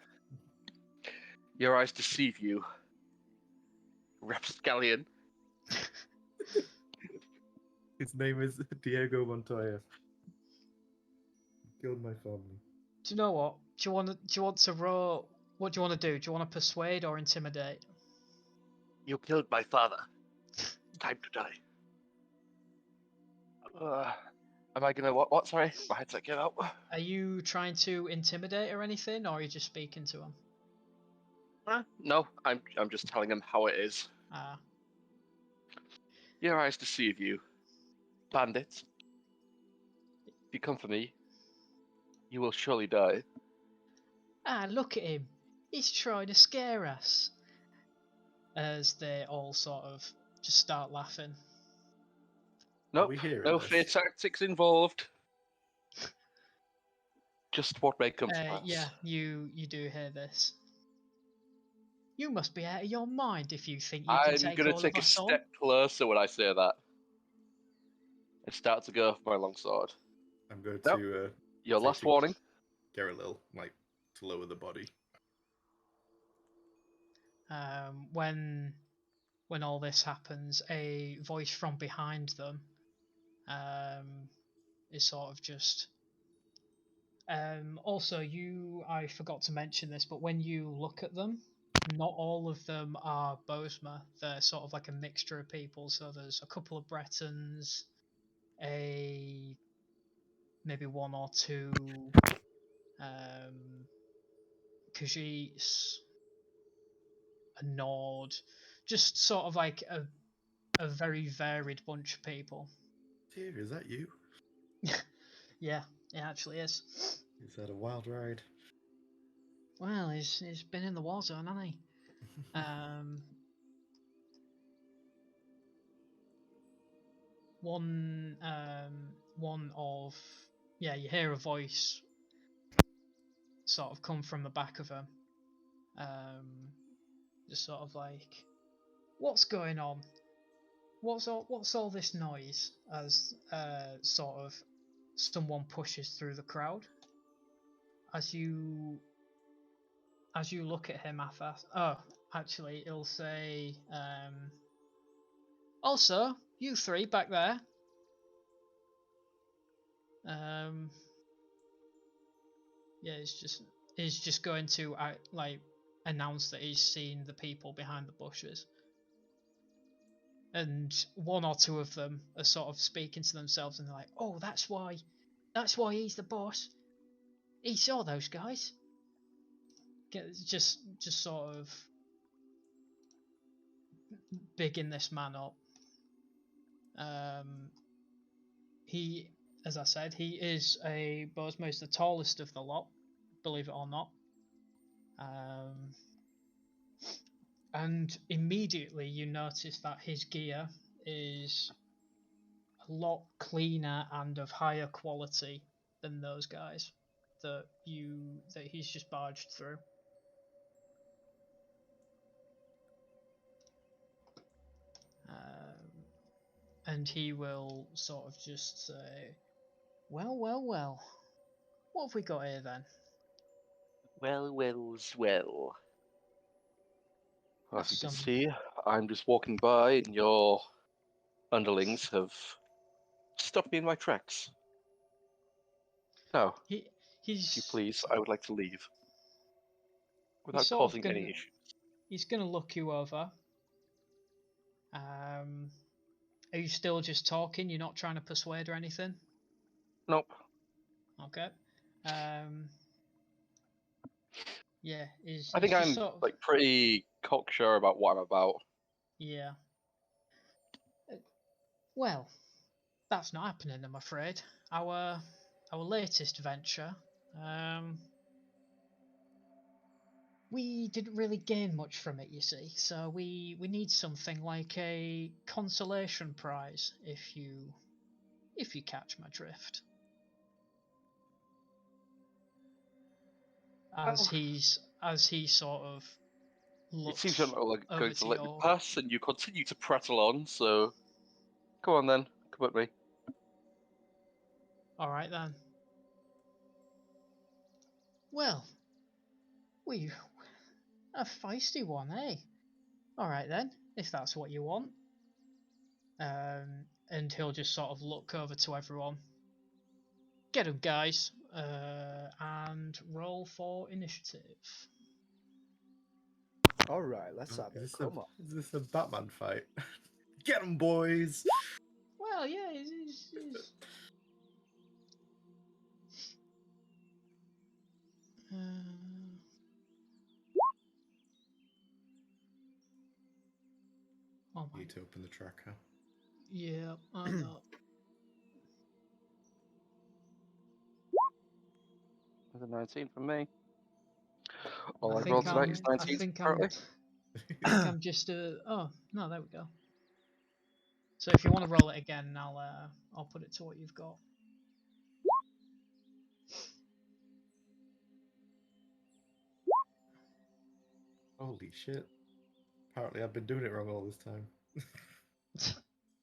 Your eyes deceive you. Rapscallion. His name is Diego Montoya. Killed my family. Do you know what? Do you want to roll? What do you want to do? Do you want to persuade or intimidate? You killed my father. It's time to die. Am I gonna what? Sorry, my headset came out. Are you trying to intimidate or anything, or are you just speaking to him? No, I'm just telling him how it is. Ah, Your eyes deceive you, bandits. If you come for me, you will surely die. look at him. He's trying to scare us. As they all sort of just start laughing. Nope, we hearing no this? fear tactics involved. Just what may come to pass. Yeah, you do hear this. You must be out of your mind if you think you can I'm take gonna all take of a us on. step closer when I say that. I start to go for my longsword. I'm going Nope. to Your say last to warning. Gerelil, like to lower the body. When all this happens, a voice from behind them is sort of just. Also, I forgot to mention this, but when you look at them, not all of them are Bosmer. They're sort of like a mixture of people. So there's a couple of Bretons, maybe one or two Khajiits, a Nord, just sort of like a very varied bunch of people. Dear, is that you? Yeah, it actually is. Is that a wild ride? Well, he's been in the war zone, hasn't he? One of you hear a voice sort of come from the back of him. Just sort of like, what's going on? What's all this noise? As sort of someone pushes through the crowd. As you look at him, Athas. Oh, actually, it'll say. Also, you three back there. Yeah, he's just going to like announce that he's seen the people behind the bushes, and one or two of them are sort of speaking to themselves, and they're like, "Oh, that's why he's the boss. He saw those guys." Just sort of bigging this man up. He, as I said, he is a Bosmer. He's the tallest of the lot, believe it or not. And immediately you notice that his gear is a lot cleaner and of higher quality than those guys that he's just barged through. And he will sort of just say, well, what have we got here then? Well. As you can Some- see, I'm just walking by and your underlings have stopped me in my tracks. Now, if you He's please, I would like to leave. Without sort of causing any issues. He's gonna look you over. Are you still just talking? You're not trying to persuade or anything? Nope. Okay. Yeah, I think just I'm sort of, like pretty cocksure about what I'm about. yeah. Well, that's not happening, I'm afraid. Our latest venture, we didn't really gain much from it, you see. So we need something like a consolation prize, if you catch my drift. As he sort of It looks seems you're not like, over going to to let me your. pass, and you continue to prattle on. So, go on then, come at me. All right then. Well, we a feisty one, eh? All right then, if that's what you want. And he'll just sort of look over to everyone. Get 'em, guys, and roll for initiative. All right, let's have it. Come on. Is this a Batman fight? Get 'em, boys! Well, yeah, it's oh my Need to open the tracker. yeah, I know. There's a 19 from me. All I I rolled think tonight is 19 currently. I think I'm just oh no, there we go. So if you want to roll it again, I'll put it to what you've got. Holy shit. Apparently I've been doing it wrong all this time.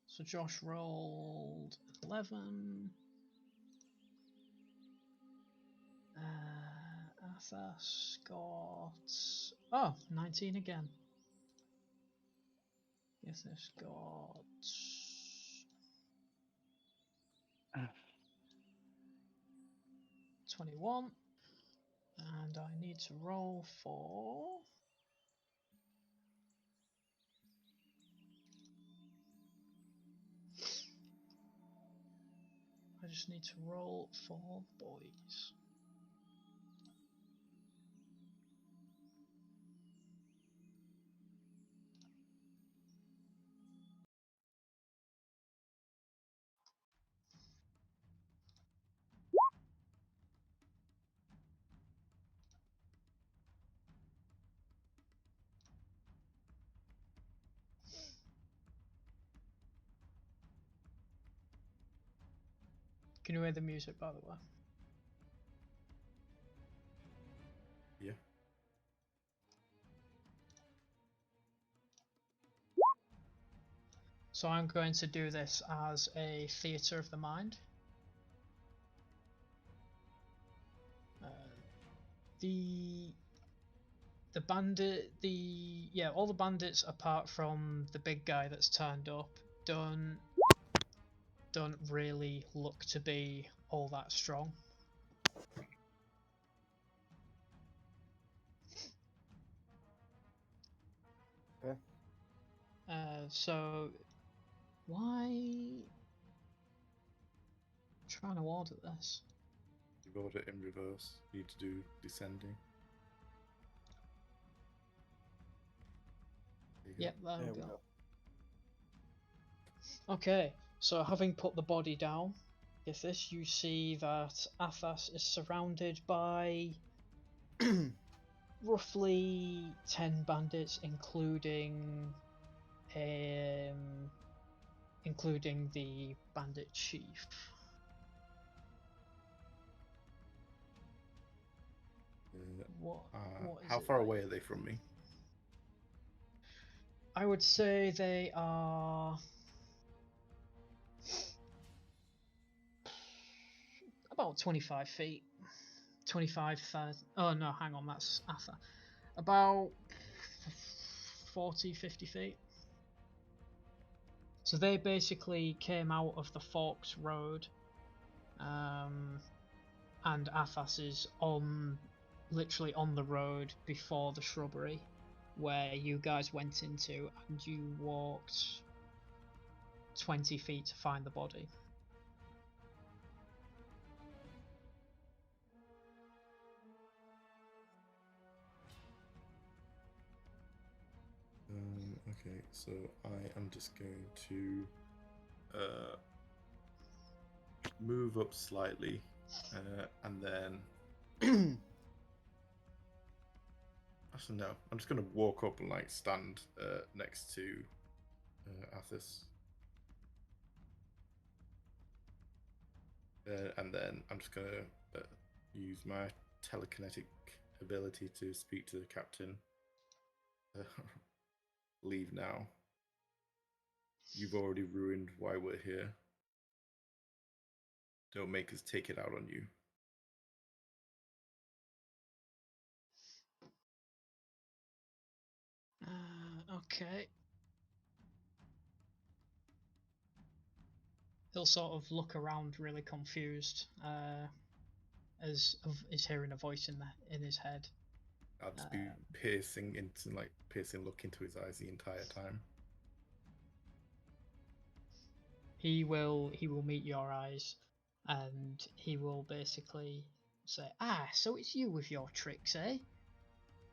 So Josh rolled 11. Athas got 19 again. Gythis got 21. And I need to roll for I just need to roll for the boys. Can you hear the music, by the way? Yeah. So I'm going to do this as a theatre of the mind. All the bandits apart from the big guy that's turned up don't really look to be all that strong. Okay. So why I'm trying to order this? You've ordered it in reverse. You need to do descending. Yep, there we we go. Okay, so having put the body down, Gythis, you see that Athas is surrounded by roughly 10 bandits, including the bandit chief. What is how it far like? away are they from me? I would say they are about 25 feet. 25, 30. Oh no, hang on, that's Athas. About 40, 50 feet. So they basically came out of the Forks Road, and Athas is literally on the road before the shrubbery where you guys went into, and you walked 20 feet to find the body. Okay, so I am just going to move up slightly, and then actually no, I'm just going to walk up and like stand next to Athas, and then I'm just going to use my telekinetic ability to speak to the captain. Leave now. You've already ruined why we're here. Don't make us take it out on you. Okay. He'll sort of look around, really confused, as he's hearing a voice in his head. I'll just be piercing look into his eyes the entire time. He will meet your eyes, and he will basically say, "Ah, so it's you with your tricks, eh?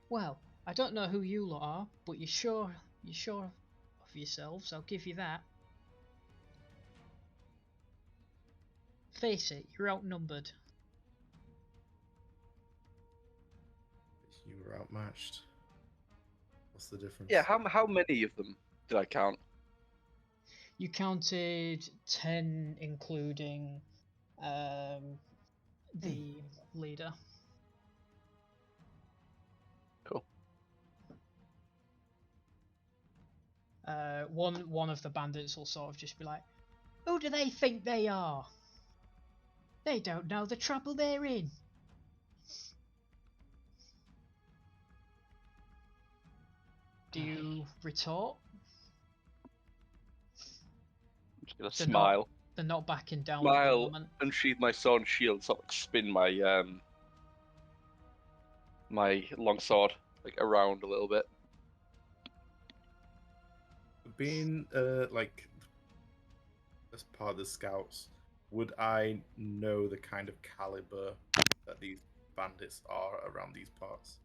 Well, I don't know who you lot are, but you're sure of yourselves. I'll give you that. Face it, you're outnumbered." You were outmatched. What's the difference? Yeah, how many of them did I count? You counted 10, including the leader. Cool. One of the bandits will sort of just be like, "Who do they think they are? They don't know the trouble they're in." Do you retort? I'm just gonna They're smile. They're not backing down at the Smile, moment. unsheath my sword and shield, sort of like spin my my longsword like around a little bit. Being like as part of the scouts, would I know the kind of caliber that these bandits are around these parts?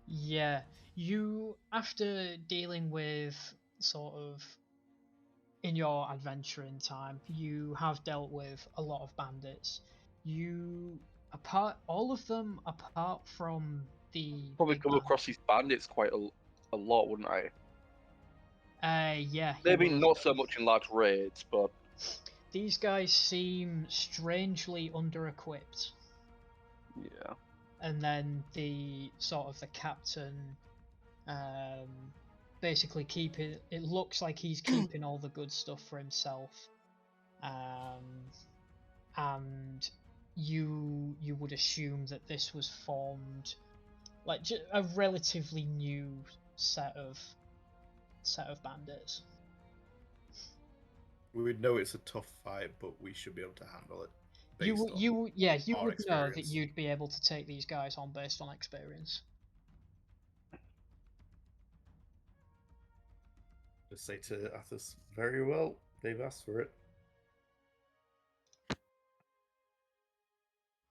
Yeah, you, after dealing with sort of in your adventuring time, you have dealt with a lot of bandits. All of them apart from the Probably big come across these bandits quite a lot, wouldn't I? Yeah, you Maybe will. not so much in large raids, but These guys seem strangely under-equipped. yeah. And then the sort of the captain, basically it looks like he's keeping all the good stuff for himself, and you would assume that this was formed like a relatively new set of bandits. We would know it's a tough fight, but we should be able to handle it. You based on you our would know that experience. you'd be able to take these guys on based on experience. Just say to Athas, very well, they've asked for it.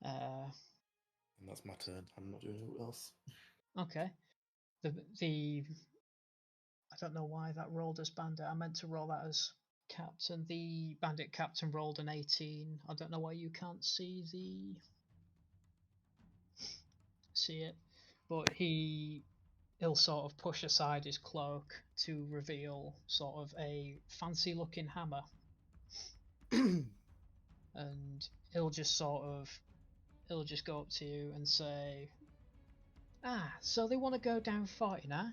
And that's my turn. I'm not doing anything else. Okay. The I don't know why that rolled as bandit. I meant to roll that as captain. The bandit captain rolled an 18. I don't know why you can't see it, but he'll sort of push aside his cloak to reveal sort of a fancy looking hammer, and he'll just go up to you and say, "Ah, so they want to go down fighting, huh?"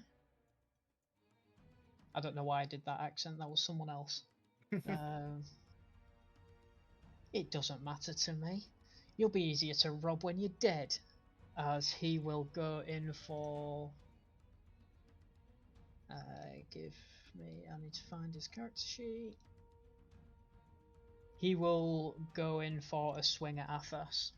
I don't know why I did that accent. That was someone else. It doesn't matter to me. You'll be easier to rob when you're dead. As he will go in for... I need to find his character sheet. He will go in for a swing at Athas.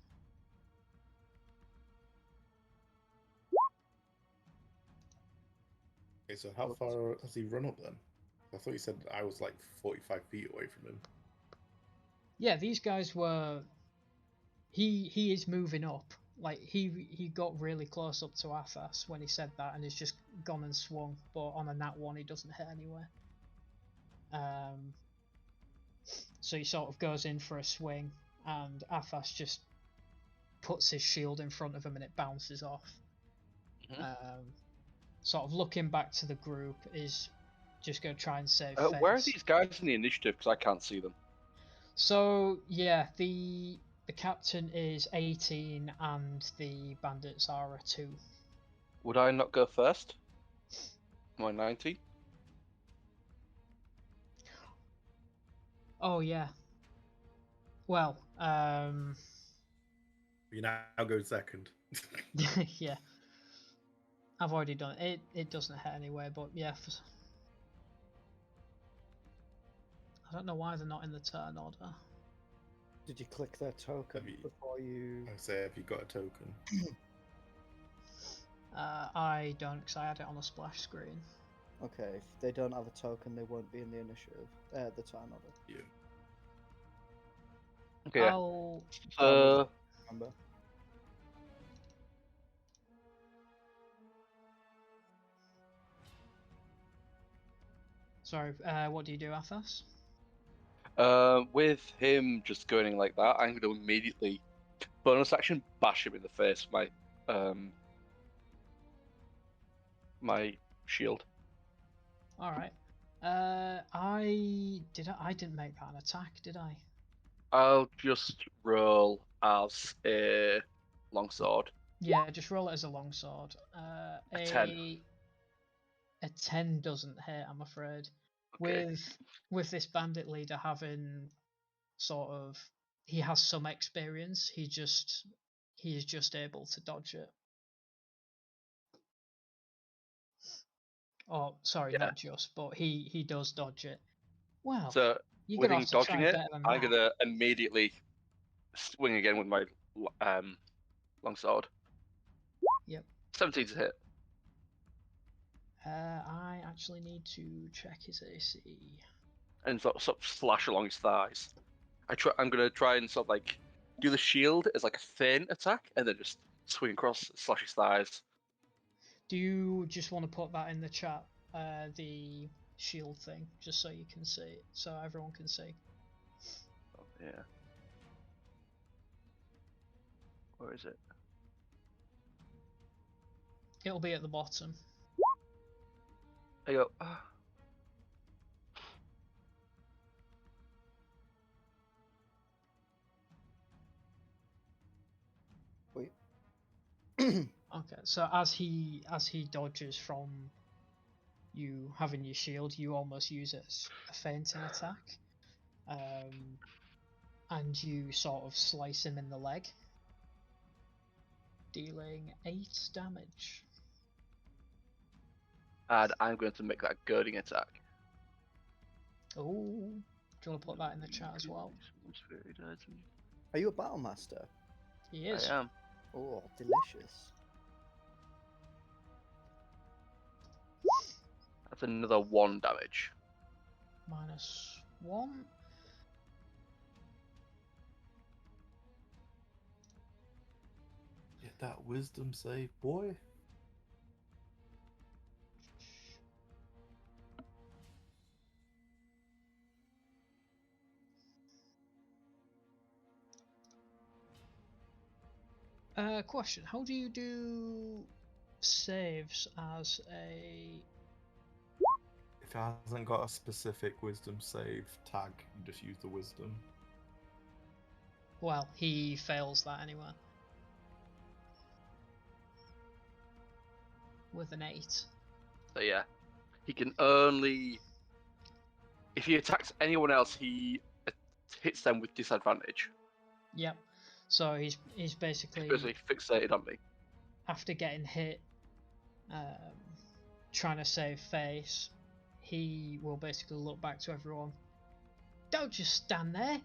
Okay, so how far has he run up then? I thought you said I was like 45 feet away from him. Yeah, these guys were... He is moving up. Like, he got really close up to Athas when he said that, and he's just gone and swung, but on a nat 1 he doesn't hit anywhere. So he sort of goes in for a swing, and Athas just puts his shield in front of him and it bounces off. Sort of looking back to the group, is just going to try and save face. Where are these guys in the initiative? Because I can't see them. So, yeah, the captain is 18 and the bandits are a 2. Would I not go first? Am I 90? Oh, yeah. Well, You now go second. yeah. I've already done it. It doesn't hit anyway, but yeah. I don't know why they're not in the turn order. Did you click their token before you? I say, have you got a token? I don't, because I had it on a splash screen. Okay, if they don't have a token, they won't be in the initiative. The turn order. Yeah. Okay. Yeah. I'll Remember. Sorry, what do you do, Athas? With him just going like that, I'm going to immediately bonus action bash him in the face with my my shield. All right. I didn't make that an attack, did I? I'll just roll as a longsword. Yeah, just roll it as a longsword. A 10. A 10 doesn't hit, I'm afraid. Okay. With this bandit leader having sort of, he has some experience. He is just able to dodge it. Oh, sorry, Yeah. not just, but he does dodge it. Well, So you're with gonna him have to try dodging it, better than I'm that. gonna immediately swing again with my longsword. Yep. 17 to hit. I actually need to check his AC. And sort of slash along his thighs. I'm gonna try and sort of like do the shield as like a feint attack, and then just swing across, slash his thighs. Do you just want to put that in the chat, the shield thing, just so you can see, so everyone can see? Oh, yeah. Where is it? It'll be at the bottom. I go. Wait. Okay, so as he dodges from you having your shield, you almost use it as a feinting attack, and you sort of slice him in the leg, dealing 8 damage. And I'm going to make that girding attack. Oh, do you want to put that in the chat as well? Are you a battle master? He is. I am. Oh, delicious. That's another 1 damage. -1. Get that wisdom save, boy. Question: how do you do saves as a? If it hasn't got a specific wisdom save tag, you just use the wisdom. Well, he fails that anyway. With an 8. So yeah, he can only. If he attacks anyone else, he hits them with disadvantage. Yep. So he's basically Because he fixated on me. after getting hit, trying to save face, he will basically look back to everyone. Don't just stand there.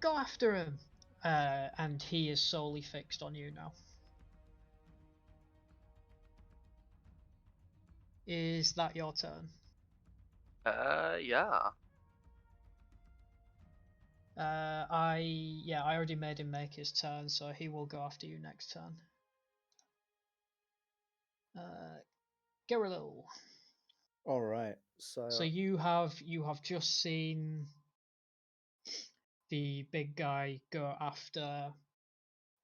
Go after him. And he is solely fixed on you now. Is that your turn? Yeah. I already made him make his turn, so he will go after you next turn. Gerelil. All right. So You have just seen the big guy go after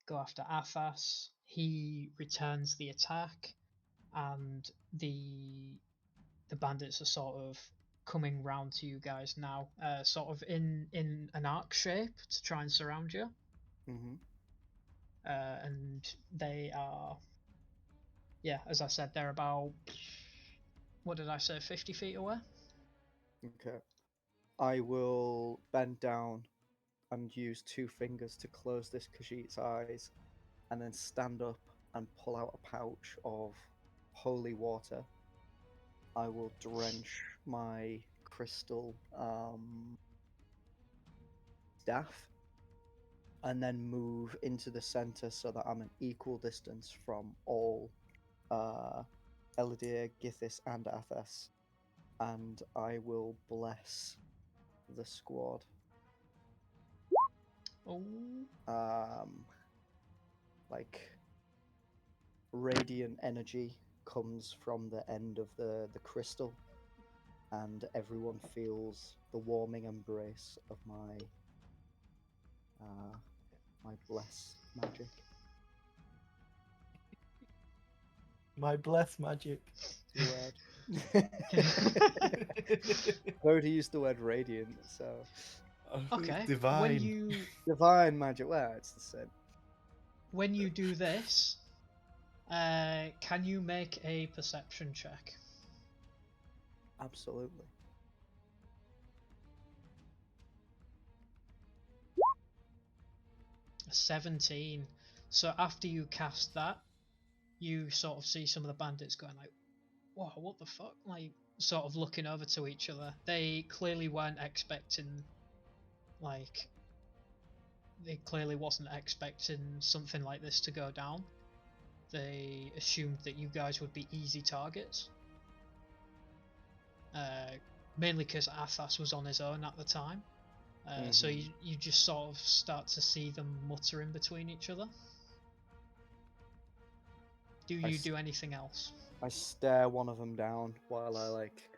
Athas. He returns the attack, and the bandits are sort of coming round to you guys now, sort of in an arc shape to try and surround you. Mm-hmm. And they are, yeah, as I said, they're about, what did I say, 50 feet away? Okay. I will bend down and use 2 fingers to close this Khajiit's eyes, and then stand up and pull out a pouch of holy water. I will drench my crystal staff and then move into the center so that I'm an equal distance from all Elidyr, Gythis, and Athas. And I will bless the squad. Oh. Like radiant energy comes from the end of the crystal, and everyone feels the warming embrace of my bless magic. My bless magic. The word. I already used the word radiant, so Okay. Divine. divine magic. Well, it's the same. When you do this, can you make a perception check? Absolutely. 17. So after you cast that, you sort of see some of the bandits going like, "Whoa, what the fuck?" Like, sort of looking over to each other. They clearly weren't expecting, like, they clearly wasn't expecting something like this to go down. They assumed that you guys would be easy targets. Mainly because Athas was on his own at the time. So you just sort of start to see them muttering between each other. Do you do anything else? I stare one of them down while I like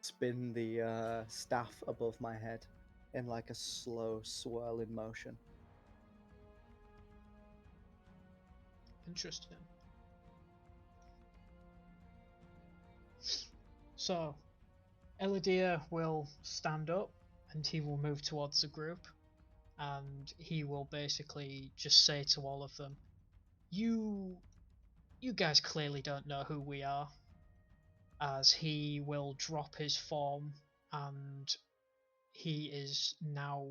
spin the staff above my head in like a slow swirling motion. Interesting. So, Elidyr will stand up and he will move towards the group, and he will basically just say to all of them, You guys clearly don't know who we are," as he will drop his form and he is now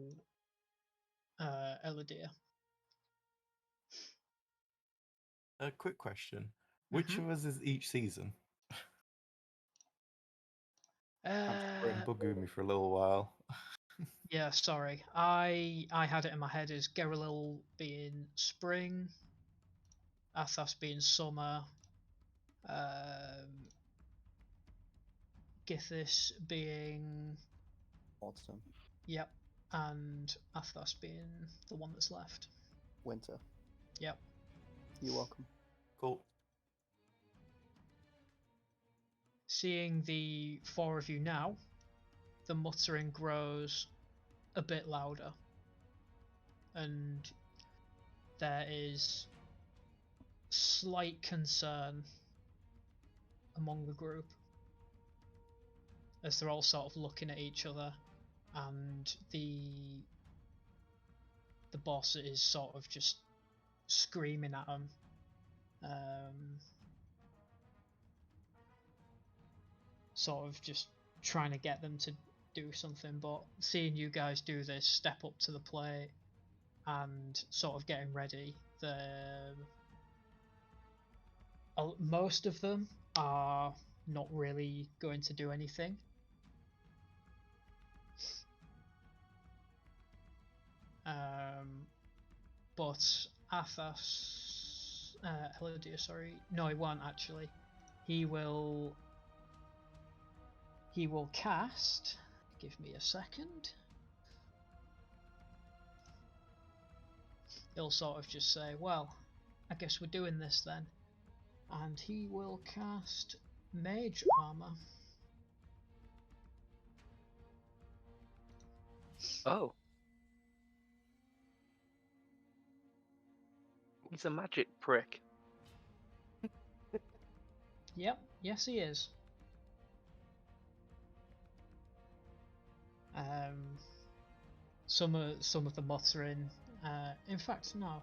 Elidyr. A quick question. Which of us is each season? Been bugging me for a little while. Yeah, sorry. I had it in my head as Gerelil being spring, Athas being summer, Gythis being Autumn. Yep, and Athas being the one that's left. Winter. Yep. You're welcome. Cool. Seeing the four of you now, the muttering grows a bit louder, and there is slight concern among the group as they're all sort of looking at each other, and the boss is sort of just screaming at them. Sort of just trying to get them to do something, but seeing you guys do this, step up to the plate and sort of getting ready, most of them are not really going to do anything. But Athas, Elidyr, sorry, no, he won't actually. He will cast. Give me a second. He'll sort of just say, "Well, I guess we're doing this then," and he will cast Mage Armor. Oh. He's a magic prick. Yep, yes he is. Some of the muttering. In fact, no.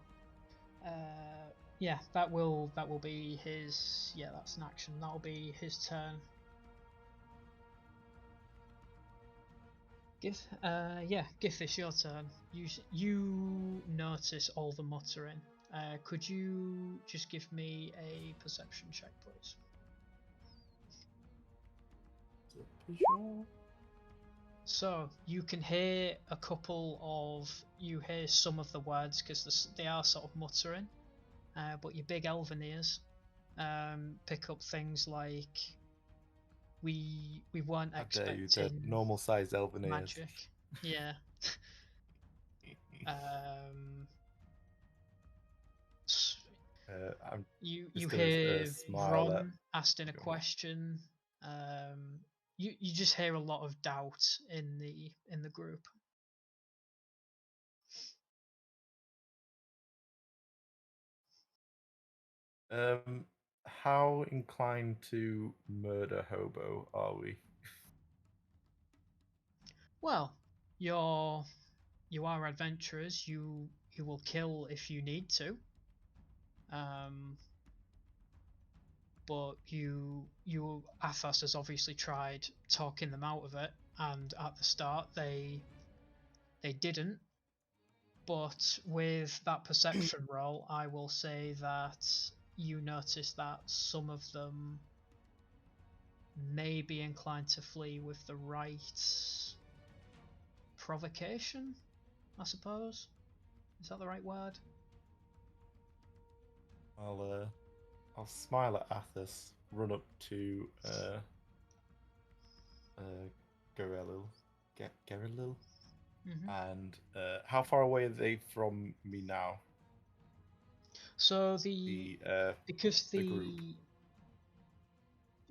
Yeah, that will be his. Yeah, that's an action. That'll be his turn. Gythis, your turn. You notice all the muttering. Could you just give me a perception check, please? Bonjour. So you can hear a couple of you hear some of the words because they are sort of muttering, but your big elven ears pick up things like we weren't How dare you? expecting The normal sized elven ears. magic. Yeah. I'm You just gonna, hear smile at- Ron asking a Go on. question. You just hear a lot of doubt in the group. How inclined to murder hobo are we? Well, you are adventurers. You will kill if you need to. But Athas has obviously tried talking them out of it, and at the start they didn't. But with that perception roll, I will say that you notice that some of them may be inclined to flee with the right provocation, I suppose. Is that the right word? I'll smile at Athas, run up to Gerelil. Gerelil? And how far away are they from me now? So because the group.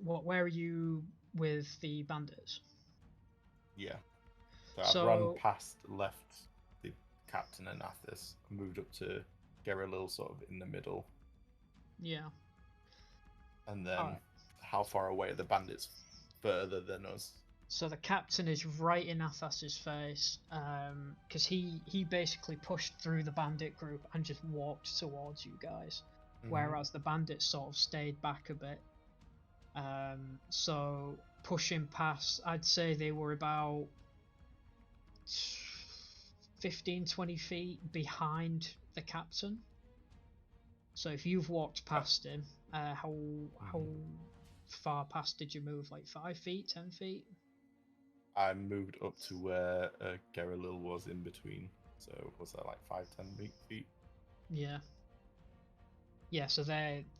where are you with the bandits? Yeah. So I've run past, left the captain and Athas, moved up to Gerelil, sort of in the middle. Yeah. And then how far away are the bandits further than us? So the captain is right in Athas's face, because he basically pushed through the bandit group and just walked towards you guys, whereas the bandits sort of stayed back a bit. So pushing past, I'd say they were about 15-20 feet behind the captain. So if you've walked past him, how far past did you move? Like 5 feet, 10 feet? I moved up to where Gerelil was in between. So was that like 5-10 feet? Yeah. Yeah. So they're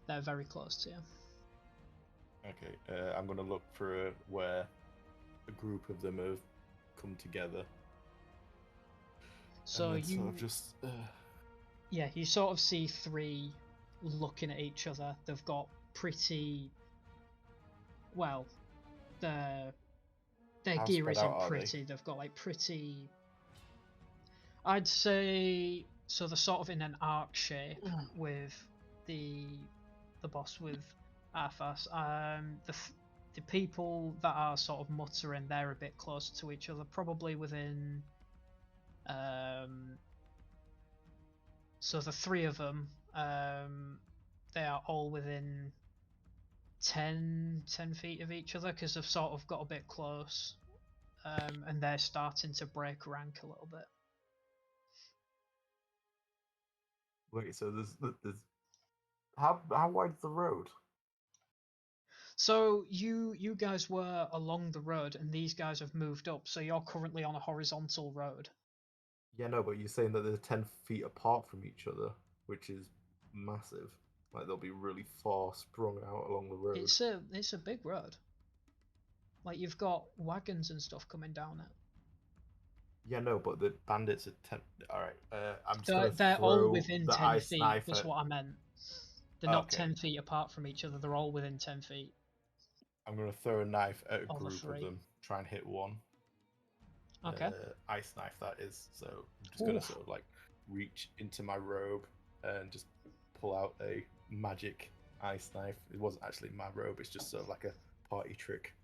very close to you. Okay. I'm gonna look for where a group of them have come together. So you sort of just. Yeah, you sort of see three looking at each other. They've got pretty. Well, their gear isn't pretty. They've got like pretty. I'd say so. They're sort of in an arc shape with the boss with Athas. The people that are sort of muttering, they're a bit closer to each other, probably within. So the three of them, they are all within 10 feet of each other because they've sort of got a bit close, and they're starting to break rank a little bit. Wait, so there's how wide's the road? So you guys were along the road, and these guys have moved up. So you're currently on a horizontal road. Yeah, no, but you're saying that they're 10 feet apart from each other, which is massive. Like they'll be really far sprung out along the road. It's a big road. Like you've got wagons and stuff coming down it. Yeah, no, but the bandits are 10. All right, I'm just gonna They're throw all within the 10 ice feet. knife That's at... what I meant. They're not Okay. 10 feet apart from each other. They're all within 10 feet. I'm gonna throw a knife at a All the group of three. them. Try and hit one. Okay. Ice knife, that is. So I'm just gonna sort of like reach into my robe and just pull out a magic ice knife. It wasn't actually my robe. It's just sort of like a party trick,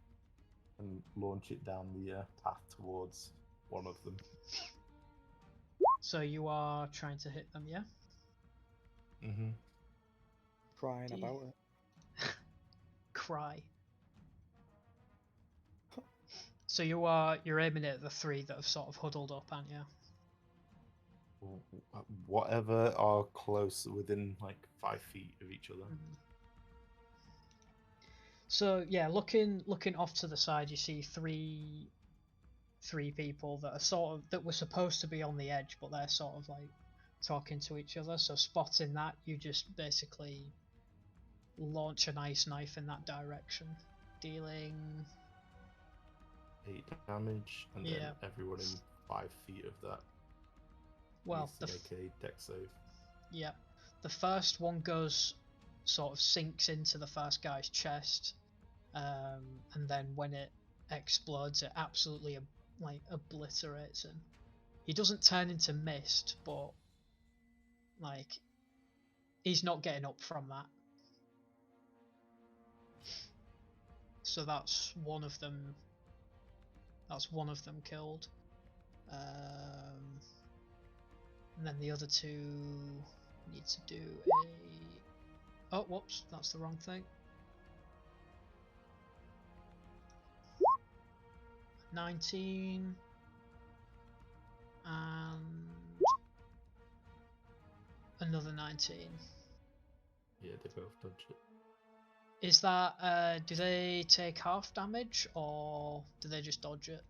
and launch it down the path towards one of them. So you are trying to hit them, yeah? Mm-hmm. Crying about it. Cry. So you're aiming at the three that have sort of huddled up, aren't you? Whatever are close, within like 5 feet of each other. So yeah, looking off to the side, you see three people that are that were supposed to be on the edge, but they're sort of like talking to each other. So spotting that, you just basically launch an ice knife in that direction, dealing 8 damage, and Yeah. then everyone in 5 feet of that well needs to make a dex save. yeah, the first one goes sort of sinks into the first guy's chest, and then when it explodes, it absolutely like obliterates him. He doesn't turn into mist, but like he's not getting up from that. So that's one of them. That's one of them killed. And then the other two need to do a. Oh, whoops! That's the wrong thing. 19 and another 19. Yeah, they both dodge it. Is that do they take half damage or do they just dodge it?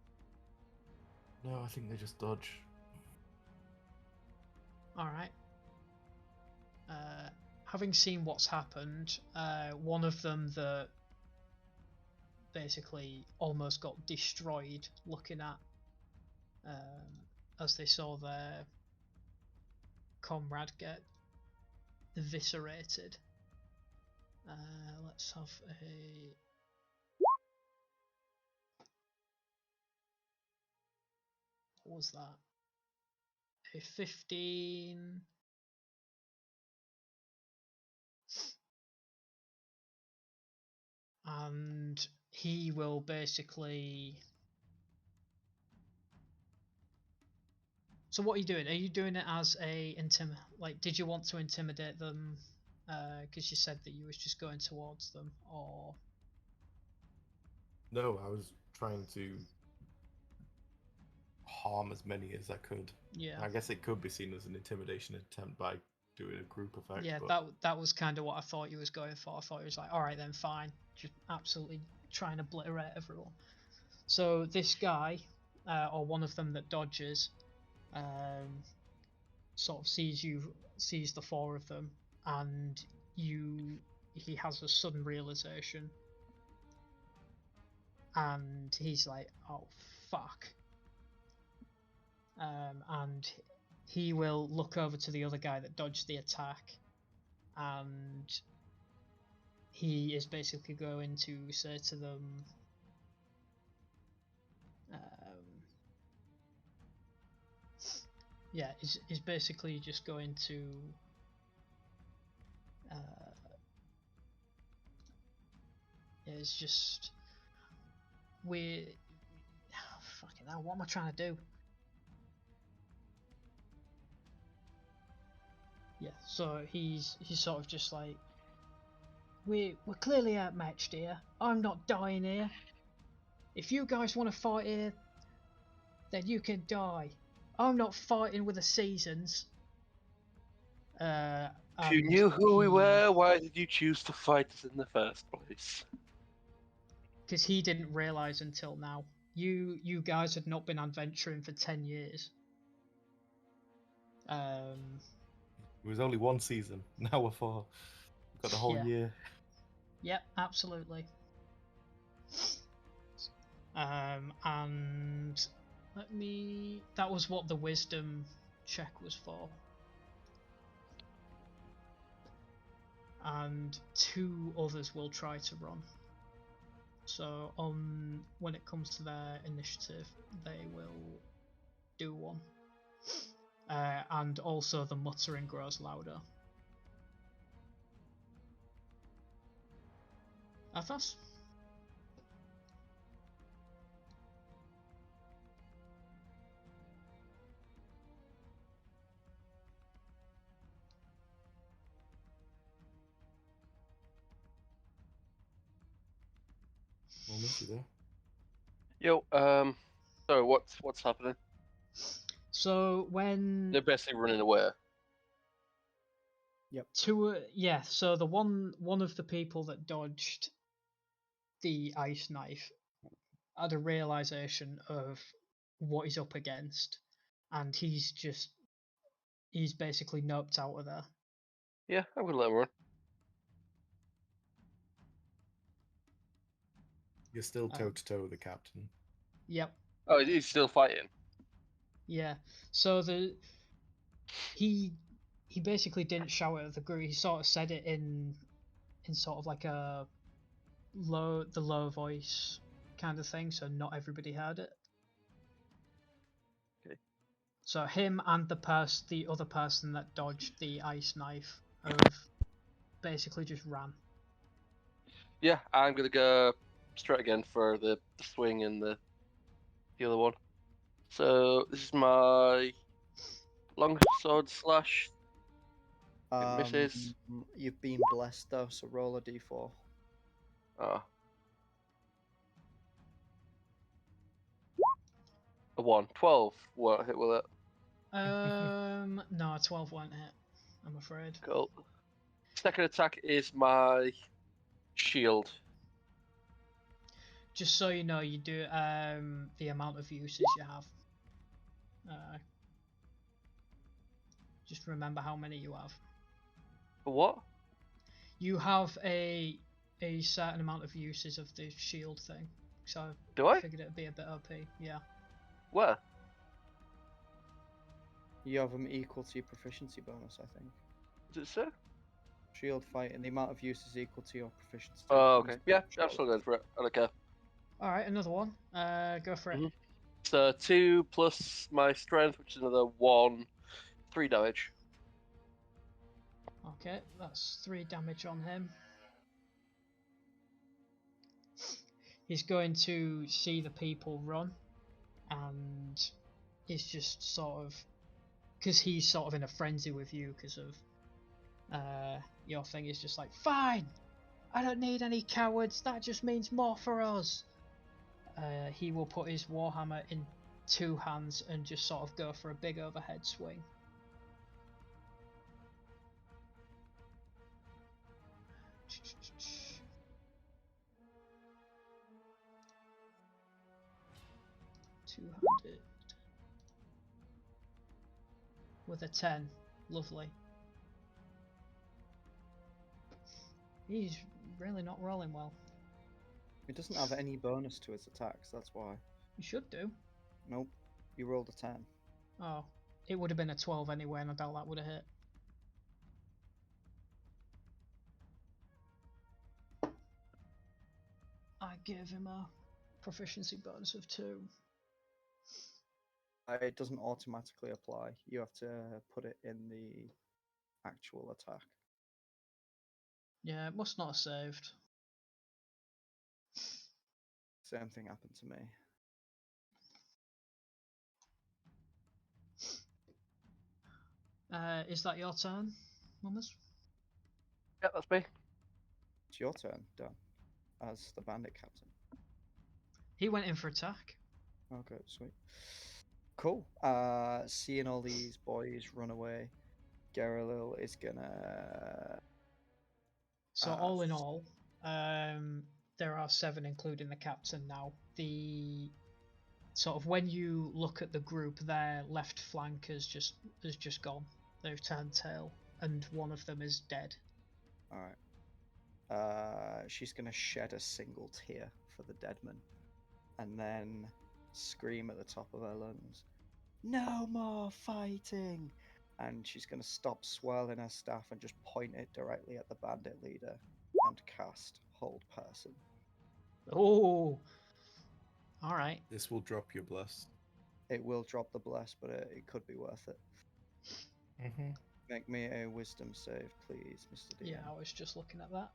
No, I think they just dodge. Alright. Having seen what's happened, one of them that basically almost got destroyed looking at as they saw their comrade get eviscerated. Let's have a. What was that? A 15. And he will basically. So what are you doing? Are you doing it as a like? Did you want to intimidate them? Because you said that you was just going towards them, or No, I was trying to harm as many as I could. yeah, I guess it could be seen as an intimidation attempt by doing a group effect. yeah. But That was kind of what I thought you was going for. I thought it was like, all right then, fine, just absolutely try and obliterate everyone. So this guy, or one of them that dodges, sort of sees the four of them, and he has a sudden realization, and he's like, oh fuck, and he will look over to the other guy that dodged the attack, and he is basically going to say to them, yeah, he's basically just going to yeah, it's just fucking hell, what am I trying to do? Yeah, so he's sort of just like, we're clearly outmatched here. I'm not dying here. If you guys want to fight here, then you can die. I'm not fighting with the seasons. If you knew who we were, why did you choose to fight us in the first place? Because he didn't realise until now. You guys had not been adventuring for 10 years. it was only one season. Now we're 4. We've got the whole Yeah. year. Yep, absolutely. And that was what the wisdom check was for. And 2 others will try to run. So when it comes to their initiative, they will do one. And also the muttering grows louder. Athas? We'll miss you there. Yo, so what's happening? So when They're basically running away. so the one of the people that dodged the ice knife had a realization of what he's up against, and he's basically noped out of there. Yeah, I'm gonna let him run. You're still toe to toe with the captain. Yep. Oh, he's still fighting. Yeah. So he basically didn't shout it at the group. He sort of said it in sort of like a low voice kind of thing, so not everybody heard it. Okay. So him and the other person that dodged the ice knife have basically just ran. Yeah, I'm gonna go straight again for the swing and the other one. So this is my long sword slash. It misses. You've been blessed though, so roll a d4. Ah. A 1. 12 won't hit with it. No, 12 won't hit, I'm afraid. Cool. Second attack is my shield. Just so you know, you do the amount of uses you have. Just remember how many you have. For what? You have a certain amount of uses of the shield thing, so Do I? figured it'd be a bit OP. Yeah. Where? You have them equal to your proficiency bonus, I think. Does it say? Shield fight, and the amount of use is equal to your proficiency. Oh, okay. Yeah, I'm still going for it. I don't care. All right, another one. Go for it. Mhm. So 2 plus my strength, which is another 1, 3 damage. Okay, that's 3 damage on him. He's going to see the people run, and he's just sort of, because he's sort of in a frenzy with you because of your thing. Is just like, fine, I don't need any cowards. That just means more for us. He will put his warhammer in 2 hands and just sort of go for a big overhead swing. Two-handed with a 10. Lovely. He's really not rolling well. He doesn't have any bonus to his attacks, that's why. You should do. Nope. You rolled a 10. Oh, it would have been a 12 anyway, and I doubt that would have hit. I gave him a proficiency bonus of 2. It doesn't automatically apply. You have to put it in the actual attack. Yeah, it must not have saved. Same thing happened to me. Is that your turn, Mummers? Yeah, that's me. It's your turn, Dan, as the bandit captain. He went in for attack. Okay, sweet. Cool. Seeing all these boys run away, Gerelil is gonna. So all in all, there are 7, including the captain now. The sort of, when you look at the group, their left flank has just gone. They've turned tail, and one of them is dead. All right. She's gonna shed a single tear for the deadman, and then scream at the top of her lungs, "No more fighting!" And she's gonna stop swirling her staff and just point it directly at the bandit leader and cast Hold Person. Oh, all right. This will drop your bless. It will drop the bless, but it could be worth it. Mm-hmm. Make me a wisdom save, please, Mr. DM. Yeah, I was just looking at that.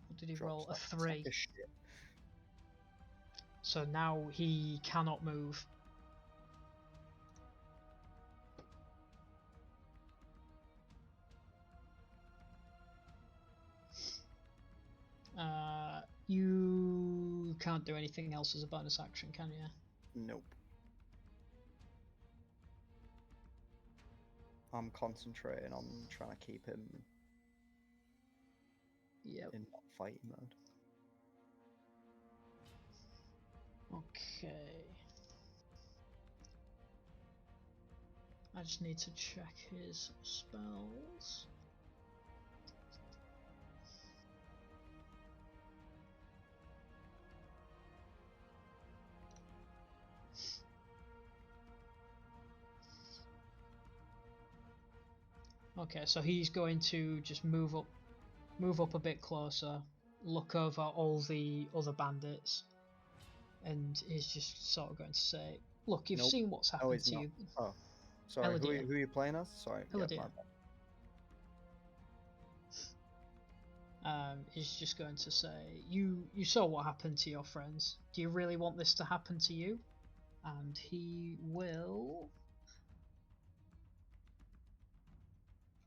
What did he roll? A 3. So now he cannot move. You can't do anything else as a bonus action, can you? Nope. I'm concentrating on trying to keep him Yep. in not fighting mode. Okay. I just need to check his spells. Okay, so he's going to just move up a bit closer, look over all the other bandits, and he's just sort of going to say, "Look, you've Nope. seen what's No, happened he's to not. you." Oh, sorry. Who Elidyr. are you playing as? Sorry. Yeah, Elidyr. my bad. He's just going to say, "You saw what happened to your friends. Do you really want this to happen to you?" And he will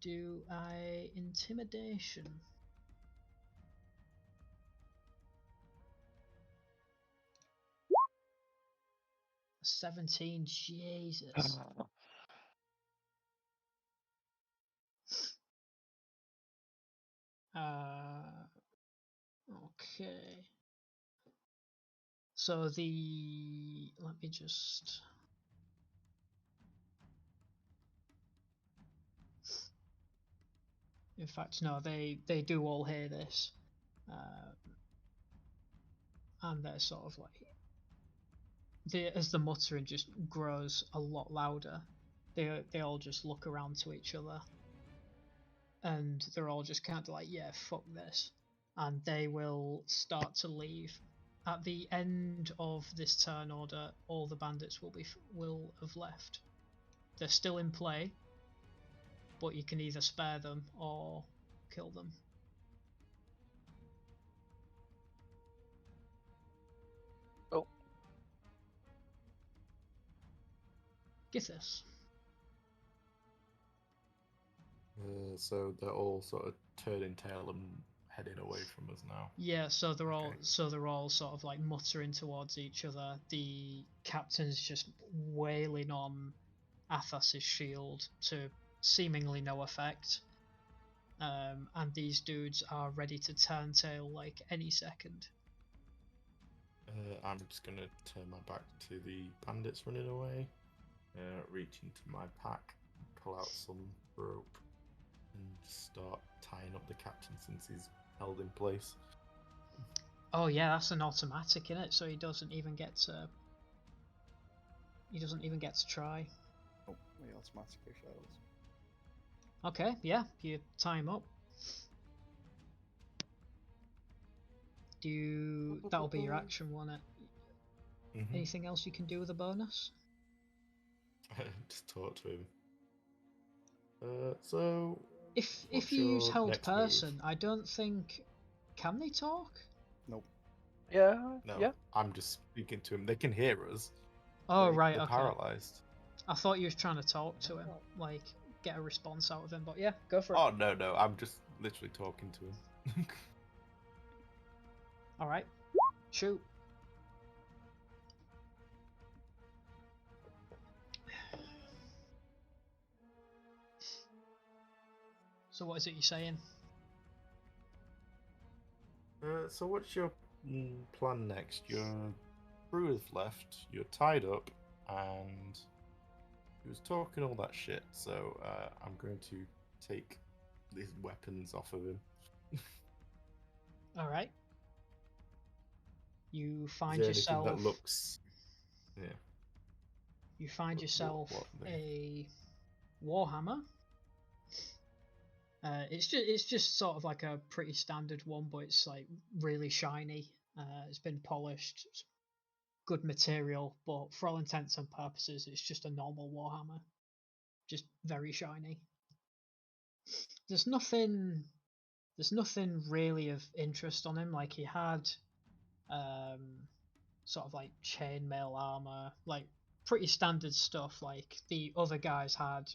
do a intimidation. 17, Jesus. Okay. So let me just. In fact, no, they do all hear this, and they're sort of like, as the muttering just grows a lot louder, they all just look around to each other, and they're all just kind of like, yeah, fuck this, and they will start to leave. At the end of this turn order, all the bandits will have left. They're still in play, but you can either spare them or kill them. Oh. Gythis. So they're all sort of turning tail and heading away from us now. Yeah, so they're Okay. all sort of like muttering towards each other. The captain's just wailing on Athas's shield to seemingly no effect. And these dudes are ready to turn tail like any second. I'm just gonna turn my back to the bandits running away, reach into my pack, pull out some rope, and start tying up the captain since he's held in place. Oh yeah, that's an automatic in it, so he doesn't even get to. He doesn't even get to try. Oh, he automatically fails. Okay, yeah, you tie him up. That'll be your action, won't it? Mm-hmm. Anything else you can do with a bonus? Just talk to him. So If what's you use your held next person, move? I don't think. Can they talk? Nope. Yeah. No, Yeah. I'm just speaking to him. They can hear us. Oh right, They're okay. paralyzed. I thought you was trying to talk to him, like get a response out of him. But yeah, go for it. Oh no, I'm just literally talking to him. All right, shoot. So what is it you're saying? So what's your plan next? Your crew has left. You're tied up, and he was talking all that shit. So I'm going to take these weapons off of him. All right. You Is find there anything yourself. that looks? Yeah. You find yourself what a warhammer. It's just sort of like a pretty standard one, but it's like really shiny. It's been polished, it's good material, but for all intents and purposes, it's just a normal warhammer, just very shiny. There's nothing really of interest on him. Like he had, sort of like chainmail armor, like pretty standard stuff. Like the other guys had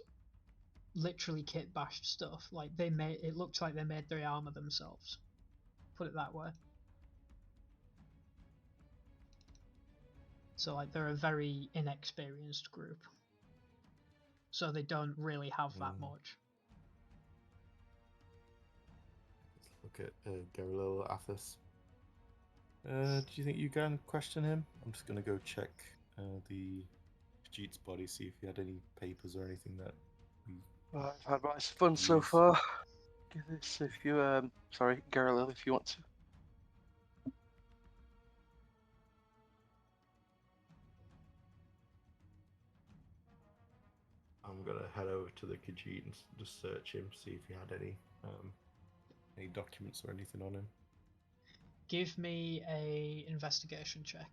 literally kit bashed stuff. Like it looked like they made their armor themselves. Put it that way. So like they're a very inexperienced group. so they don't really have that Mm. much. Let's look at Gerelil Athas. Do you think you can question him? I'm just gonna go check the Khajiit's body, see if he had any papers or anything that we I've had my fun so use. far. Gythis, if you sorry, Gerelil, if you want to. I'm gonna head over to the Khajiit and just search him, see if he had any documents or anything on him. Give me a investigation check.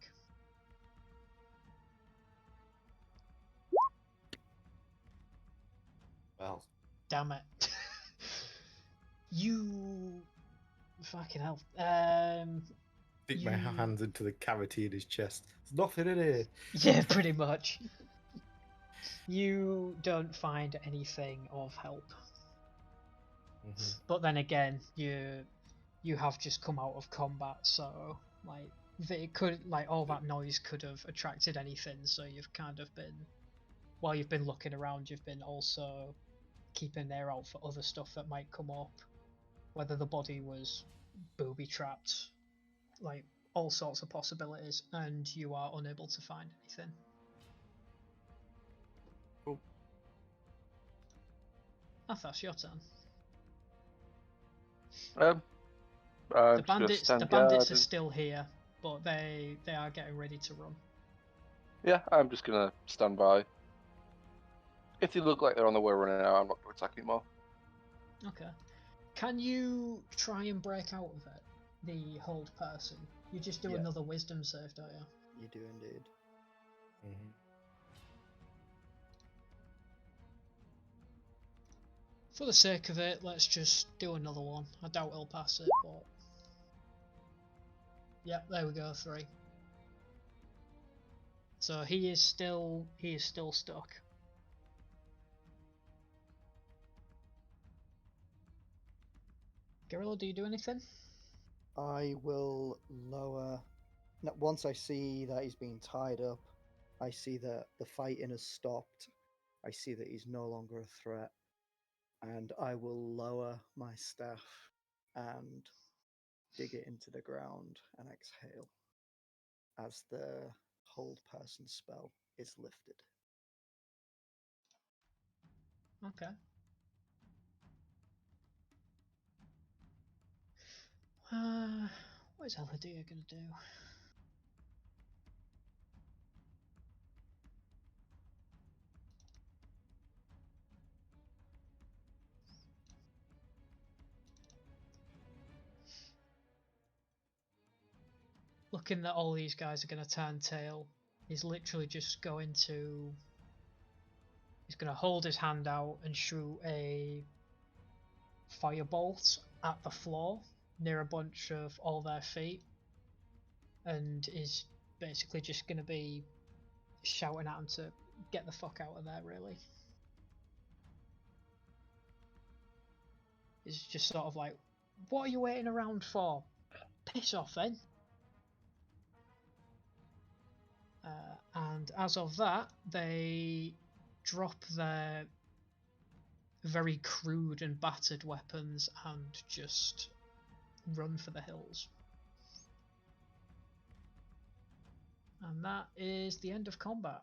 Well, Damn it. You fucking hell. stick my You- hands into the cavity in his chest. There's nothing in here. Yeah, pretty much. You don't find anything of help. Mhm. But then again, you have just come out of combat, so like it could, like, all that noise could have attracted anything, so you've kind of been, while you've been looking around, you've been also keeping an ear out for other stuff that might come up, whether the body was booby trapped, like all sorts of possibilities, and you are unable to find anything. Cool. Athas, your turn. I'm The just gonna bandits stand are guard. still here, but they are getting ready to run. Yeah, I'm just gonna stand by. If they look like they're on the way running out, I'm not going to attack anymore. Okay. Can you try and break out of it, the hold person? You just do Yeah. another wisdom save, don't you? You do indeed. Mhm. For the sake of it, let's just do another one. I doubt he'll pass it, but... Yep, there we go, 3. So he is still stuck. Gerelil, do you do anything? I will lower. Once I see that he's being tied up, I see that the fighting has stopped. I see that he's no longer a threat, and I will lower my staff and dig it into the ground and exhale as the hold person spell is lifted. Okay. What is Elidyr gonna do? Looking that all these guys are gonna turn tail, he's literally just going to... He's gonna hold his hand out and shoot a firebolt at the floor near a bunch of all their feet, and is basically just going to be shouting at them to get the fuck out of there, really. It's just sort of like, what are you waiting around for? Piss off then. And as of that, they drop their very crude and battered weapons and just run for the hills. And that is the end of combat.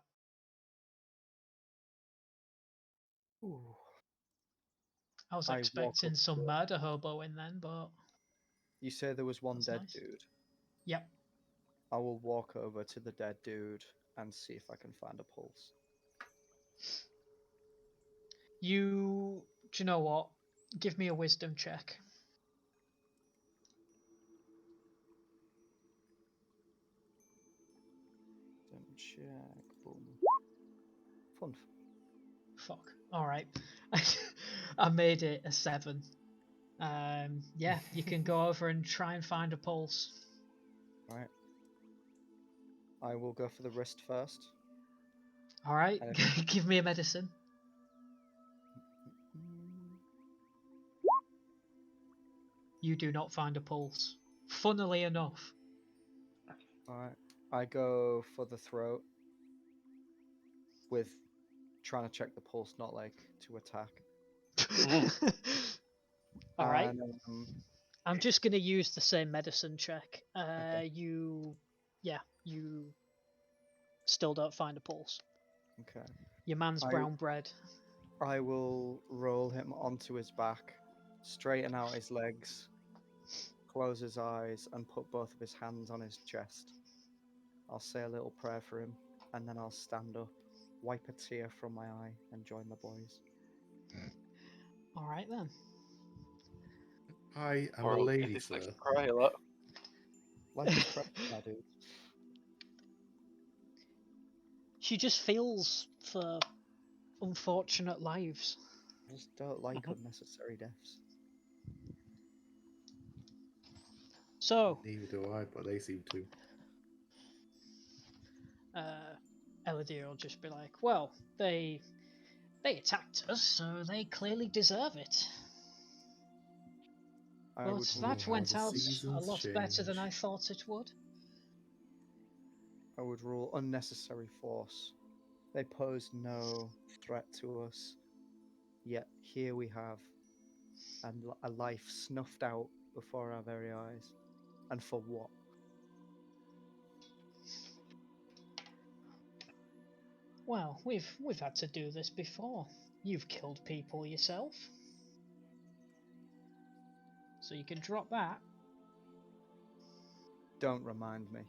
Ooh. I was I walk expecting up some to- murder hobo in then, but You say there was one That's dead nice. dude. yep. I will walk over to the dead dude and see if I can find a pulse. Do you know what? Give me a wisdom check. Check. Boom. Fun. Fuck. Alright. I made it a 7. Yeah, you can go over and try and find a pulse. Alright. I will go for the wrist first. Alright, And give me a medicine. You do not find a pulse. Funnily enough. Alright. I go for the throat with trying to check the pulse, not like to attack. All right. And, I'm just going to use the same medicine check. Okay. You still don't find a pulse. okay. Your man's I- brown bread. I will roll him onto his back, straighten out his legs, close his eyes, and put both of his hands on his chest. I'll say a little prayer for him, and then I'll stand up, wipe a tear from my eye, and join the boys. All right then. I am Or a lady, Gythis likes sir. to cry a lot. Life is precious, my dude. She just feels for unfortunate lives. I just don't like Mhm. unnecessary deaths. So, Neither do I, but they seem to. Elidyr will just be like, well, they attacked us, so they clearly deserve it. I But would that how went the out a seasons lot better than I change. thought it would. I would rule unnecessary force. They pose no threat to us, yet here we have a life snuffed out before our very eyes. And for what? Well, we've had to do this before. You've killed people yourself. So you can drop that. Don't remind me.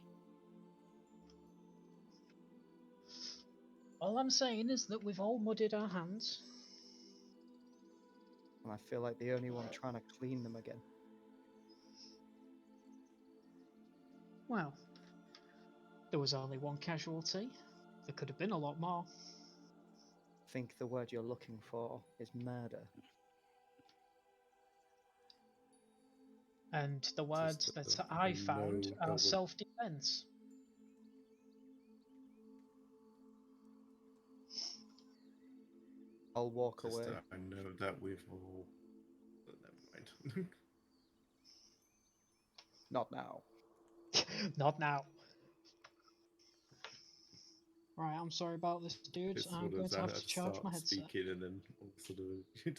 All I'm saying is that we've all muddied our hands. And I feel like the only one trying to clean them again. Well, there was only one casualty. There could have been a lot more. I think the word you're looking for is murder. And the words Just that I found no, are that would- self-defense. I'll walk Just away. that I know that we've all. But never mind. Not now. Not now. Right, I'm sorry about this, dudes. It's I'm one of going those to have I to charge start my headset. speaking and then all of a sudden you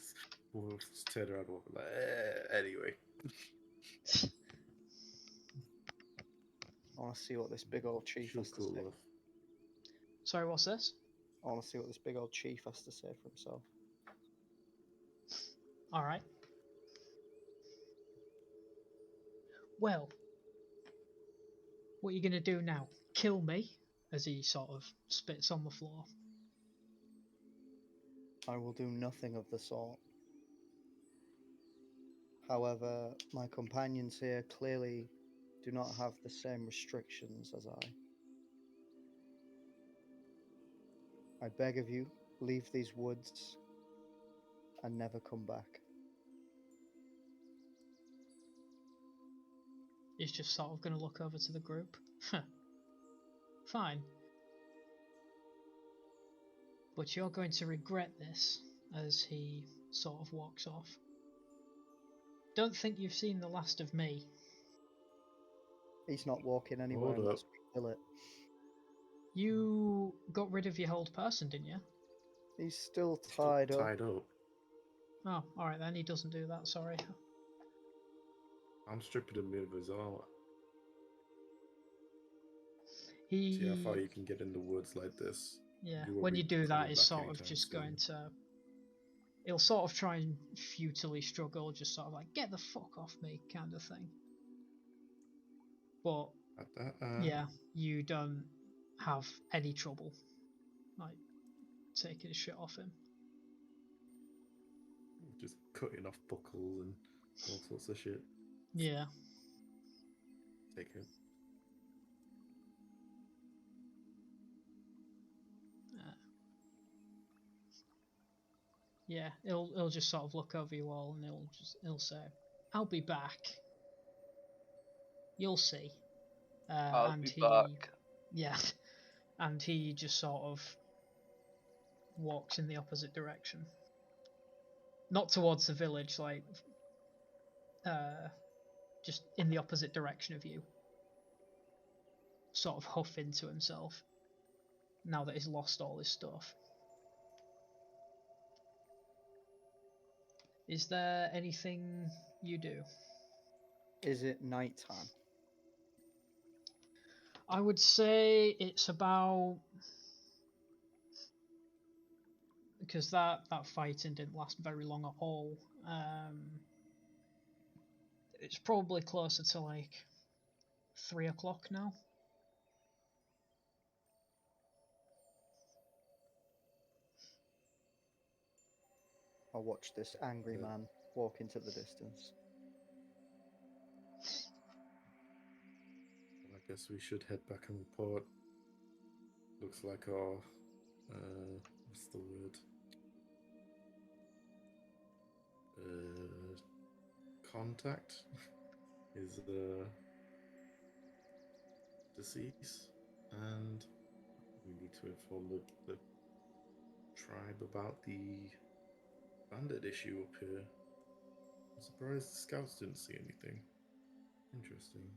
just turn around and walk like anyway. I want to see what this big old chief She'll has to cool say. off. Sorry, what's this? I want to see what this big old chief has to say for himself. Alright. Well, what are you going to do now? Kill me? As he sort of spits on the floor. I will do nothing of the sort. However, my companions here clearly do not have the same restrictions as I. I beg of you, leave these woods and never come back. He's just sort of going to look over to the group. Fine. But you're going to regret this, as he sort of walks off. Don't think you've seen the last of me. He's not walking anywhere Hold unless up. we kill it. You got rid of your hold person, didn't you? He's still Still tied up. tied up. Oh, alright then, he doesn't do that, sorry. I'm stripping him of his armor. He... See how far you can get in the woods like this. Yeah, You won't when be you do that, coming he's back sort of anytime just soon. going to... He'll sort of try and futilely struggle, just sort of like, get the fuck off me, kind of thing. But, yeah, you don't have any trouble, like, taking shit off him. Just cutting off buckles and all sorts of shit. Yeah. Take it. Yeah, he'll just sort of look over you all and he'll say, "I'll be back. You'll see." I'll And be he, back. yeah, and he just sort of walks in the opposite direction, not towards the village, like, just in the opposite direction of you. Sort of huffing to himself now that he's lost all his stuff. Is there anything you do? Is it nighttime? I would say it's about, because that fighting didn't last very long at all. It's probably closer to like 3 o'clock now. I'll watch this angry Yeah. man walk into the distance. I guess we should head back and report. Looks like our what's the word? Contact is deceased, and we need to inform the tribe about the bandit issue up here. I'm surprised the scouts didn't see anything. Interesting.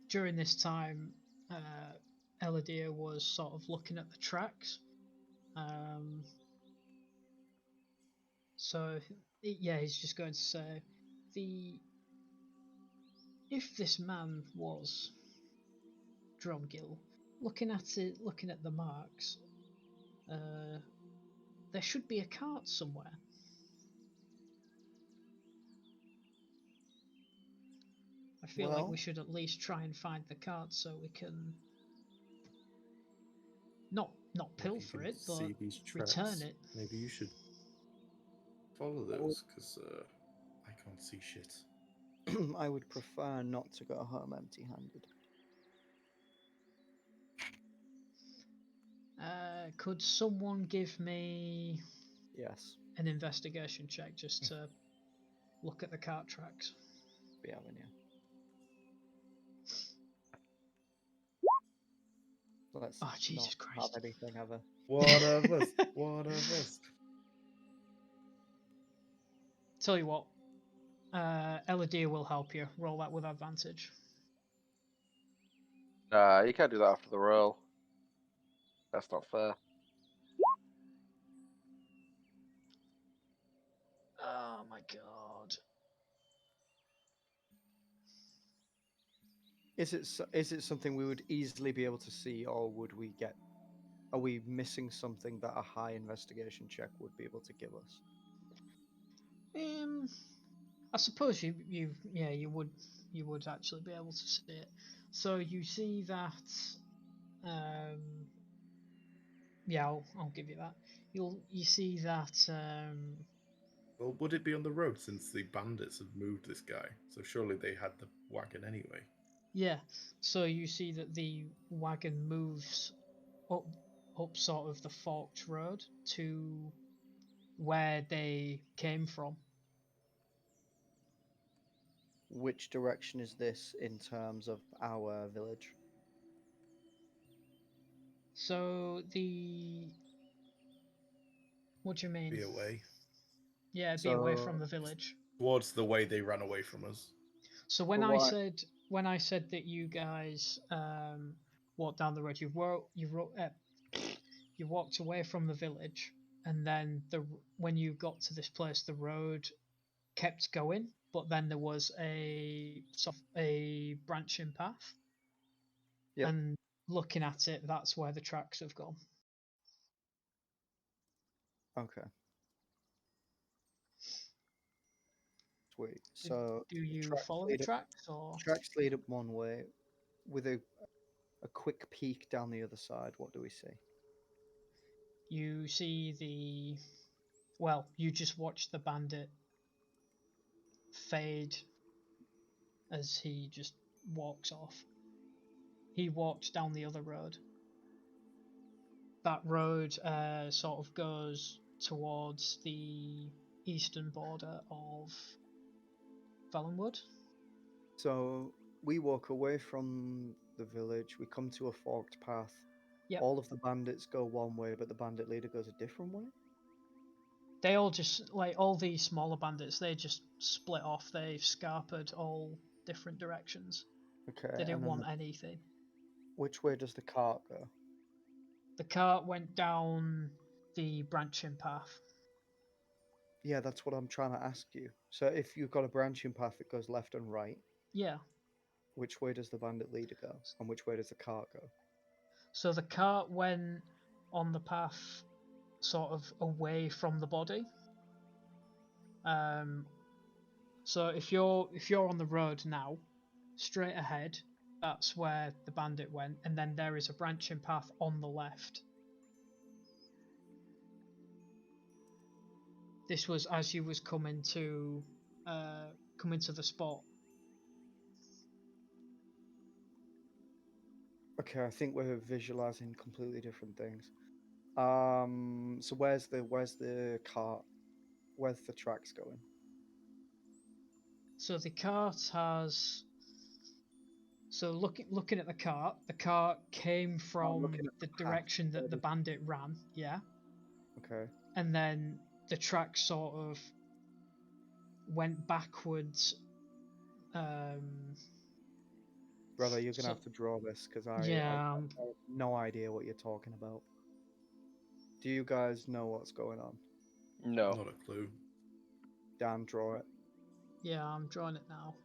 During this time, Elidyr was sort of looking at the tracks. So yeah, he's just going to say, if this man was Dromgil, looking at it, looking at the marks, there should be a cart somewhere. I feel like we Well- should at least try and find the cart so we can not If you pilfer can it, but see these tracks, return it. maybe you should follow those, because I can't see shit. I would prefer not to go home empty-handed. Could someone give me Yes, an investigation check just to look at the cart tracks? be having you. Let's Oh, Jesus not Christ. have anything ever. What of us? What of us? Tell you what, Elidyr will help you. Roll that with advantage. Nah, you can't do that after the roll. That's not fair. Oh my god. Is it something we would easily be able to see, or would we get? Are we missing something that a high investigation check would be able to give us? I suppose you would actually be able to see it. So you see that. Yeah, I'll give you that. You see that. Well, would it be on the road since the bandits had moved this guy? So surely they had the wagon anyway. Yeah. So you see that the wagon moves up sort of the forked road to where they came from. Which direction is this in terms of our village? So what do you mean? Be away. Yeah, be away So- from the village. Towards the way they ran away from us. So when But I said that you guys walked down the road, you walked away from the village, and then when you got to this place, the road kept going, but then there was a sort of a branching path. Yep. And looking at it, that's where the tracks have gone. Okay. Sweet. So Do you tracks follow the lead up- tracks, or tracks lead up one way, with a quick peek down the other side. What do we see? you see you just watch the bandit fade as he just walks off. He walked down the other road. That road sort of goes towards the eastern border of Valenwood. So we walk away from the village. We come to a forked path. Yep. All of the bandits go one way, but the bandit leader goes a different way. They all just, like, all these smaller bandits, they just split off. They've scarpered all different directions. Okay. They and didn't then want anything. which way does the cart go? The cart went down the branching path. Yeah, that's what I'm trying to ask you. So if you've got a branching path that goes left and right, Yeah. which way does the bandit leader go, and which way does the cart go? So the cart went on the path sort of away from the body. So if you're on the road now, straight ahead, that's where the bandit went, and then there is a branching path on the left. This was as you was coming to the spot. Okay, I think we're visualizing completely different things. So where's the cart? Where's the tracks going? So the cart has. So looking at the cart came from looking at the the path. direction that Where the does- bandit ran, yeah. Okay. And then the track sort of went backwards. Brother, you're gonna So- have to draw this because I Yeah, have no idea what you're talking about. Do you guys know what's going on? No. Not a clue. Dan, draw it. yeah, I'm drawing it now.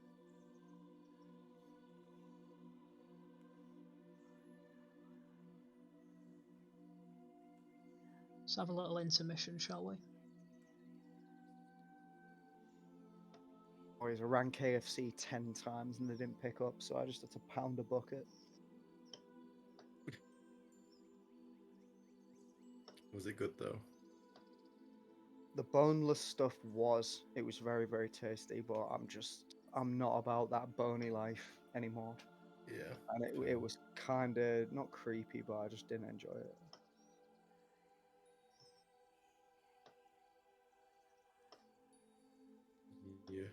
Let's have a little intermission, shall we? Boys, I ran KFC 10 times and they didn't pick up, so I just had to pound a bucket. Was it good though? The boneless stuff it was very, very tasty, but I'm not about that bony life anymore. Yeah. And it was kind of, not creepy, but I just didn't enjoy it. You're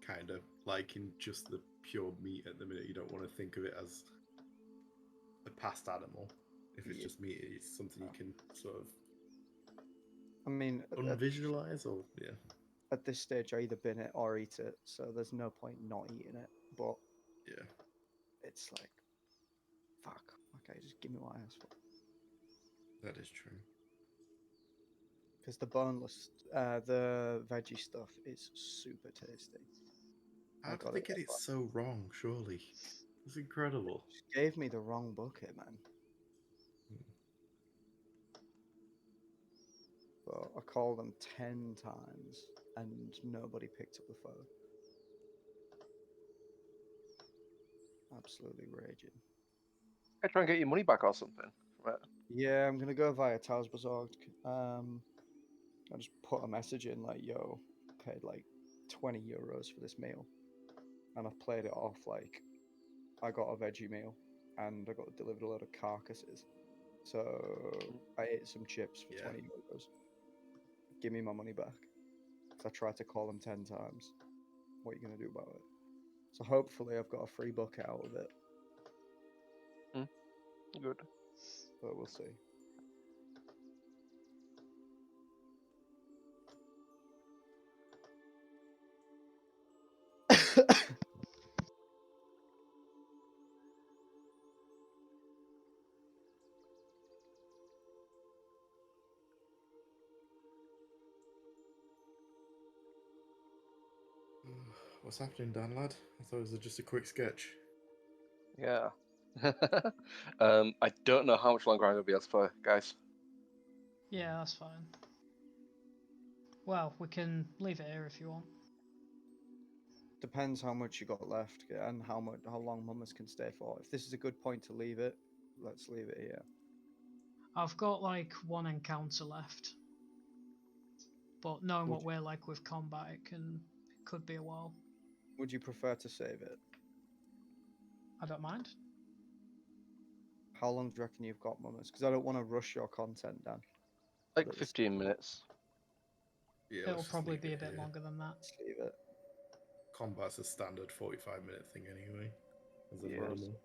kind of liking just the pure meat at the minute. You don't want to think of it as a past animal. If it's just meat, it's something you can sort of I mean, unvisualize or yeah. at this stage, I either bin it or eat it, so there's no point not eating it. But Yeah. it's like, fuck. Okay, just give me what I asked for. That is true. Because the boneless, the veggie stuff is super tasty. How did they get it so wrong, surely? It's incredible. Just gave me the wrong bucket, man. But I called them 10 times and nobody picked up the phone. Absolutely raging. I try and get your money back or something. Right. Yeah, I'm gonna go via Tauschbesorgt. I just put a message in like, yo, paid like 20 euros for this meal. And I've played it off like I got a veggie meal and I got delivered a load of carcasses. So I ate some chips for 20 euros. Give me my money back. Because I tried to call them 10 times. What are you going to do about it? So hopefully I've got a free bucket out of it. Good. But we'll see. What's happening, Dan lad? I thought it was just a quick sketch. Yeah. I don't know how much longer I'm gonna be able to play, guys. Yeah, that's fine. Well, we can leave it here if you want. Depends how much you got left and how long Mummers can stay for. If this is a good point to leave it, let's leave it here. I've got like one encounter left, but knowing what we're like with combat, it could be a while. Would you prefer to save it? I don't mind. How long do you reckon you've got, Mummers? Because I don't want to rush your content, Dan. Like 15 minutes. Yeah, It'll let's just probably leave be a it bit here. longer than that. Let's leave it. Combat's a standard 45-minute thing anyway, as a Yes. normal.